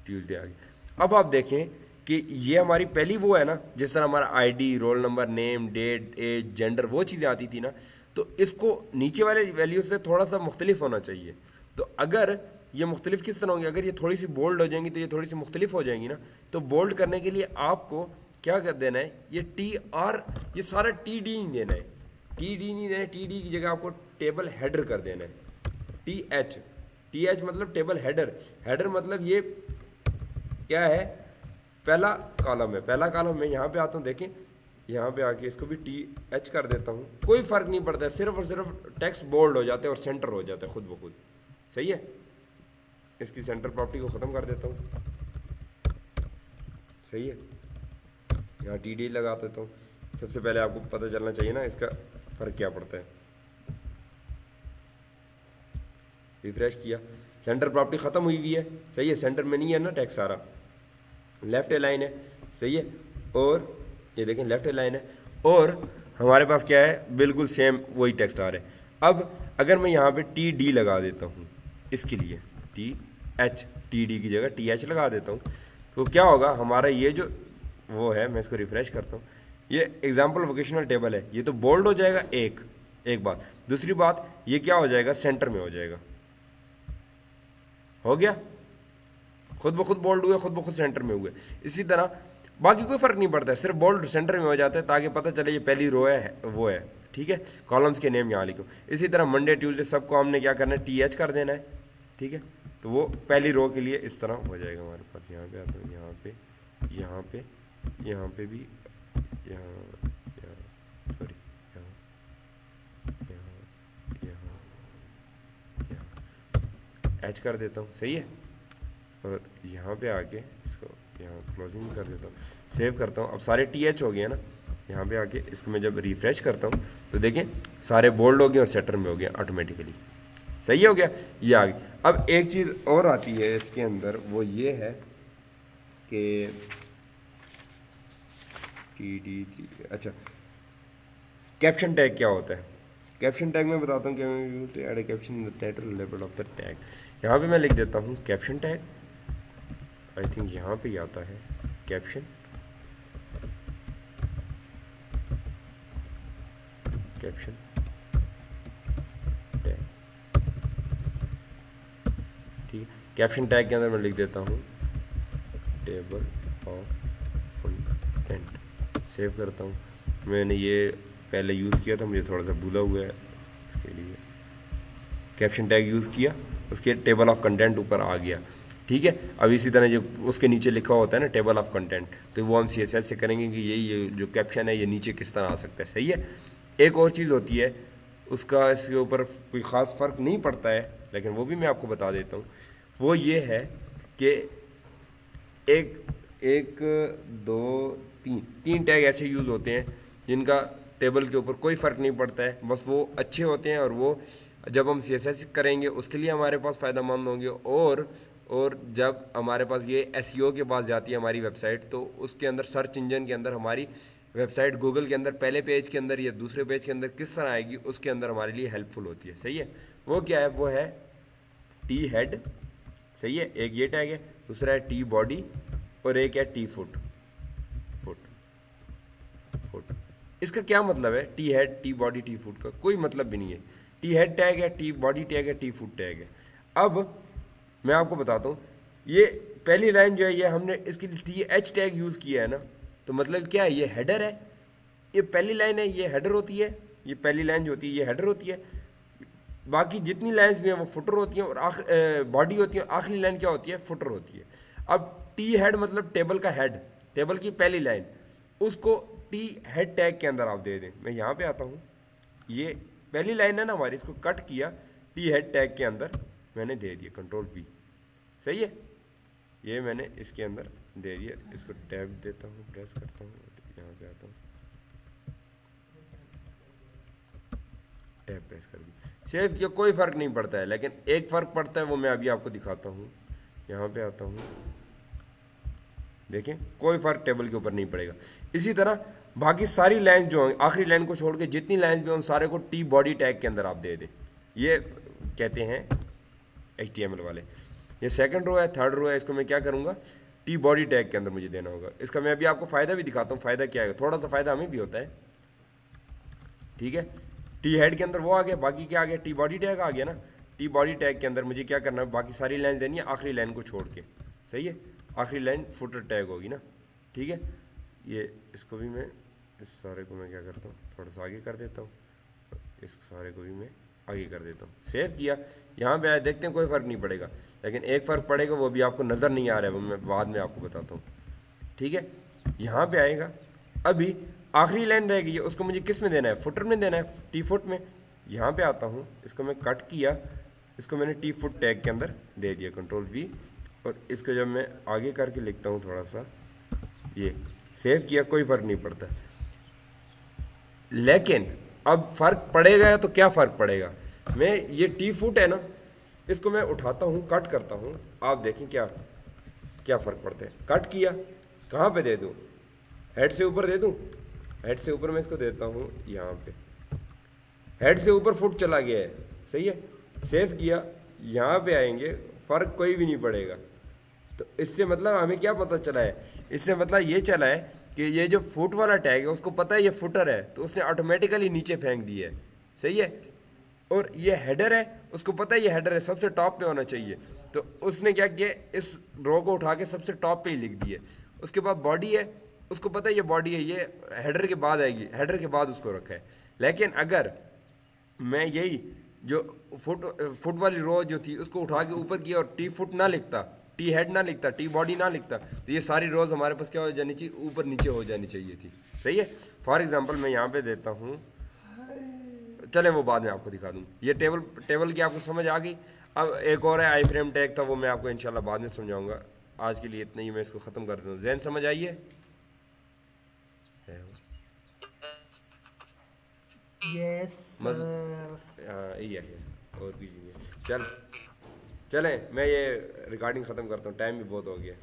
ट्यूसडे आ गया। अब आप देखें कि ये हमारी पहली वो है ना, जिस तरह हमारा ID, roll number, name, date, age, gender, वो चीज़ें आती थी ना, तो इसको नीचे वाले वैल्यू से थोड़ा सा मुख्तलिफ होना चाहिए। तो अगर ये मुख्तलिफ किस तरह होंगी, अगर ये थोड़ी सी बोल्ड हो जाएंगी तो ये थोड़ी सी मुख्तलिफ हो जाएंगी ना। तो बोल्ड करने के लिए आपको क्या कर देना है, ये टी आर, ये सारा टी डी नहीं देना है, टी डी नहीं देना है। टी डी की जगह आपको टेबल हेडर कर देना है, टी एच मतलब टेबल हेडर। हेडर मतलब ये क्या है, पहला कॉलम है। पहला कॉलम मैं यहाँ पे आता हूँ, देखें यहाँ पे आके इसको भी टी एच कर देता हूँ, कोई फ़र्क नहीं पड़ता है, सिर्फ और सिर्फ टेक्स्ट बोल्ड हो जाते हैं और सेंटर हो जाता है खुद ब खुद, सही है। इसकी सेंटर प्रॉपर्टी को ख़त्म कर देता हूँ, सही है। यहाँ टी डी लगा देता हूँ। सबसे पहले आपको पता चलना चाहिए ना इसका फ़र्क क्या पड़ता है। रिफ्रेश किया, सेंटर प्रॉपर्टी ख़त्म हुई हुई है, सही है, सेंटर में नहीं है ना टेक्स्ट सारा, लेफ्ट अलाइन है, सही है। और ये देखें लेफ्ट अलाइन है, और हमारे पास क्या है, बिल्कुल सेम वही टेक्स्ट आ रहा है। अब अगर मैं यहाँ पे टी डी लगा देता हूँ, इसके लिए टी एच, टी डी की जगह टी एच लगा देता हूँ, तो क्या होगा, हमारा ये जो वो है, मैं इसको रिफ्रेश करता हूँ, ये एग्जाम्पल वोकेशनल टेबल है, ये तो बोल्ड हो जाएगा, एक बात। दूसरी बात, ये क्या हो जाएगा, सेंटर में हो जाएगा, हो गया, खुद ब खुद बोल्ड हुए, खुद ब खुद सेंटर में हुए। इसी तरह बाकी कोई फर्क नहीं पड़ता है, सिर्फ बोल्ड सेंटर में हो जाता है ताकि पता चले ये पहली रो है, वो है, ठीक है। कॉलम्स के नेम यहाँ लिखो। इसी तरह मंडे ट्यूसडे सबको हमने क्या करना है, टी एच कर देना है, ठीक है। तो वो पहली रो के लिए इस तरह हो जाएगा हमारे पास। यहाँ पे आता हूँ, यहाँ पे, यहाँ पे, यहाँ पे भी, यहाँ, सॉरी, यहाँ एच कर देता हूँ, सही है। और यहाँ पे आके इसको यहाँ क्लोजिंग कर देता हूँ, सेव करता हूँ। अब सारे टी एच हो गए ना, यहाँ पे आके इसको मैं जब रिफ्रेश करता हूँ तो देखें सारे बोल्ड हो गए और सेंटर में हो गया ऑटोमेटिकली, सही हो गया, ये आ गई। अब एक चीज़ और आती है इसके अंदर, वो ये है कि टी डी, अच्छा, कैप्शन टैग क्या होता है। कैप्शन टैग में बताता हूँ कि add a caption in the title label of the tag. यहाँ पे मैं लिख देता हूँ कैप्शन टैग, आई थिंक यहाँ पे ही आता है कैप्शन, कैप्शन टैग, ठीक है। कैप्शन टैग के अंदर मैं लिख देता हूँ टेबल ऑफ कंटेंट, सेव करता हूँ। मैंने ये पहले यूज़ किया था, मुझे थोड़ा सा भूला हुआ है, इसके लिए कैप्शन टैग यूज़ किया, उसके टेबल ऑफ कंटेंट ऊपर आ गया, ठीक है। अब इसी तरह जो उसके नीचे लिखा होता है ना टेबल ऑफ कंटेंट, तो वो हम CSS से करेंगे कि ये जो कैप्शन है ये नीचे किस तरह आ सकता है, सही है। एक और चीज़ होती है, उसका इसके ऊपर कोई ख़ास फ़र्क नहीं पड़ता है, लेकिन वो भी मैं आपको बता देता हूँ। वो ये है कि एक दो तीन टैग ऐसे यूज़ होते हैं जिनका टेबल के ऊपर कोई फ़र्क नहीं पड़ता है, बस वो अच्छे होते हैं और वो जब हम CSS करेंगे उसके लिए हमारे पास फ़ायदेमंद होंगे। और जब हमारे पास ये SEO के पास जाती है हमारी वेबसाइट, तो उसके अंदर सर्च इंजन के अंदर हमारी वेबसाइट गूगल के अंदर पहले पेज के अंदर या दूसरे पेज के अंदर किस तरह आएगी, उसके अंदर हमारे लिए हेल्पफुल होती है, सही है। वो क्या है, वो है टी हेड, सही है, एक ये टैग है, दूसरा है टी बॉडी और एक है टी फुट। इसका क्या मतलब है, T head T body T foot का कोई मतलब भी नहीं है। टी हेड टैग है, टी बॉडी टैग है, टी फुट टैग है। अब मैं आपको बताता हूँ, ये पहली लाइन जो है ये हमने इसके लिए टी एच टैग यूज़ किया है ना, तो मतलब क्या है, ये हेडर है, ये पहली लाइन है, ये हेडर होती है, ये पहली लाइन जो होती है ये हेडर होती है, बाकी जितनी लाइन्स भी हैं वो फुटर होती हैं और बॉडी होती है, आखिरी लाइन क्या होती है, फुटर होती है। अब टी हेड मतलब टेबल का हेड, टेबल की पहली लाइन, उसको टी हेड टैग के अंदर आप दे दें। मैं यहाँ पे आता हूँ, ये पहली लाइन है ना हमारी, इसको कट किया, टी हेड टैग के अंदर मैंने दे दिया, कंट्रोल V, सही है, ये मैंने इसके अंदर दे दिया। इसको टैब देता हूँ, प्रेस करता हूँ, यहाँ पे आता हूँ, टैब प्रेस कर दी, सेव किया, कोई फ़र्क नहीं पड़ता है, लेकिन एक फ़र्क पड़ता है, वो मैं अभी आपको दिखाता हूँ। यहाँ पे आता हूँ, देखें कोई फ़र्क टेबल के ऊपर नहीं पड़ेगा। इसी तरह बाकी सारी लाइन जो हैं, आखिरी लाइन को छोड़ के जितनी लाइन भी उन सारे को टी बॉडी टैग के अंदर आप दे दें, ये कहते हैं HTML वाले। ये सेकंड रो है, थर्ड रो है, इसको मैं क्या करूँगा, टी बॉडी टैग के अंदर मुझे देना होगा। इसका मैं अभी आपको फ़ायदा भी दिखाता हूँ, फ़ायदा क्या है, थोड़ा सा फ़ायदा हमें भी होता है, ठीक है। टी हेड के अंदर वो आ गया, बाकी क्या आ गया, टी बॉडी टैग आ गया ना। टी बॉडी टैग के अंदर मुझे क्या करना है, बाकी सारी लाइन देनी है आखिरी लाइन को छोड़ के, सही है। आखिरी लाइन फुटर टैग होगी ना, ठीक है। ये इसको भी मैं, इस सारे को मैं क्या करता हूँ, थोड़ा सा आगे कर देता हूँ, इस सारे को भी मैं आगे कर देता हूँ, सेव किया। यहाँ पे आए, देखते हैं कोई फ़र्क नहीं पड़ेगा, लेकिन एक फ़र्क पड़ेगा, वो भी आपको नज़र नहीं आ रहा है, वो मैं बाद में आपको बताता हूँ, ठीक है। यहाँ पे आएगा, अभी आखिरी लाइन रह गई है, उसको मुझे किस में देना है, फुटर में देना है, टी फुट में। यहाँ पे आता हूँ, इसको मैं कट किया, इसको मैंने टी फुट टैग के अंदर दे दिया, कंट्रोल V, और इसको जब मैं आगे करके लिखता हूँ थोड़ा सा, ये सेव किया, कोई फ़र्क नहीं पड़ता। लेकिन अब फ़र्क पड़ेगा तो क्या फ़र्क पड़ेगा, मैं ये टी फुट है ना, इसको मैं उठाता हूँ, कट करता हूँ, आप देखें क्या क्या फ़र्क पड़ता है। कट किया, कहाँ पे दे दूँ, हेड से ऊपर दे दूँ, हेड से ऊपर मैं इसको देता हूँ, यहाँ पे हेड से ऊपर फुट चला गया है, सही है। सेव किया, यहाँ पे आएंगे, फ़र्क कोई भी नहीं पड़ेगा। तो इससे मतलब हमें क्या पता चला है, इससे मतलब ये चला है कि ये जो फुट वाला टैग है उसको पता है ये फुटर है, तो उसने ऑटोमेटिकली नीचे फेंक दिया है, सही है। और ये हेडर है, उसको पता है ये हेडर है, सबसे टॉप पे होना चाहिए, तो उसने क्या किया, इस रो को उठा के सबसे टॉप पे ही लिख दिया। उसके बाद बॉडी है, उसको पता है ये बॉडी है, ये हेडर के बाद आएगी, हेडर के बाद उसको रखा है। लेकिन अगर मैं यही जो फुट वाली रो जो थी उसको उठा के ऊपर किया और टी फुट ना लिखता, टी हेड ना लिखता, टी बॉडी ना लिखता, तो ये सारी रोज हमारे पास क्या हो जानी चाहिए, ऊपर नीचे हो जानी चाहिए थी, सही है। फॉर एग्जांपल मैं यहाँ पे देता हूँ, चले वो बाद में आपको दिखा दूँ। ये टेबल की आपको समझ आ गई। अब एक और है आई फ्रेम टैग था, वो मैं आपको इंशाल्लाह बाद में समझाऊंगा। आज के लिए इतना ही, मैं इसको ख़त्म कर देता हूँ। ज़हन समझ आइए, और भी चलें, मैं ये रिकॉर्डिंग ख़त्म करता हूँ, टाइम भी बहुत हो गया।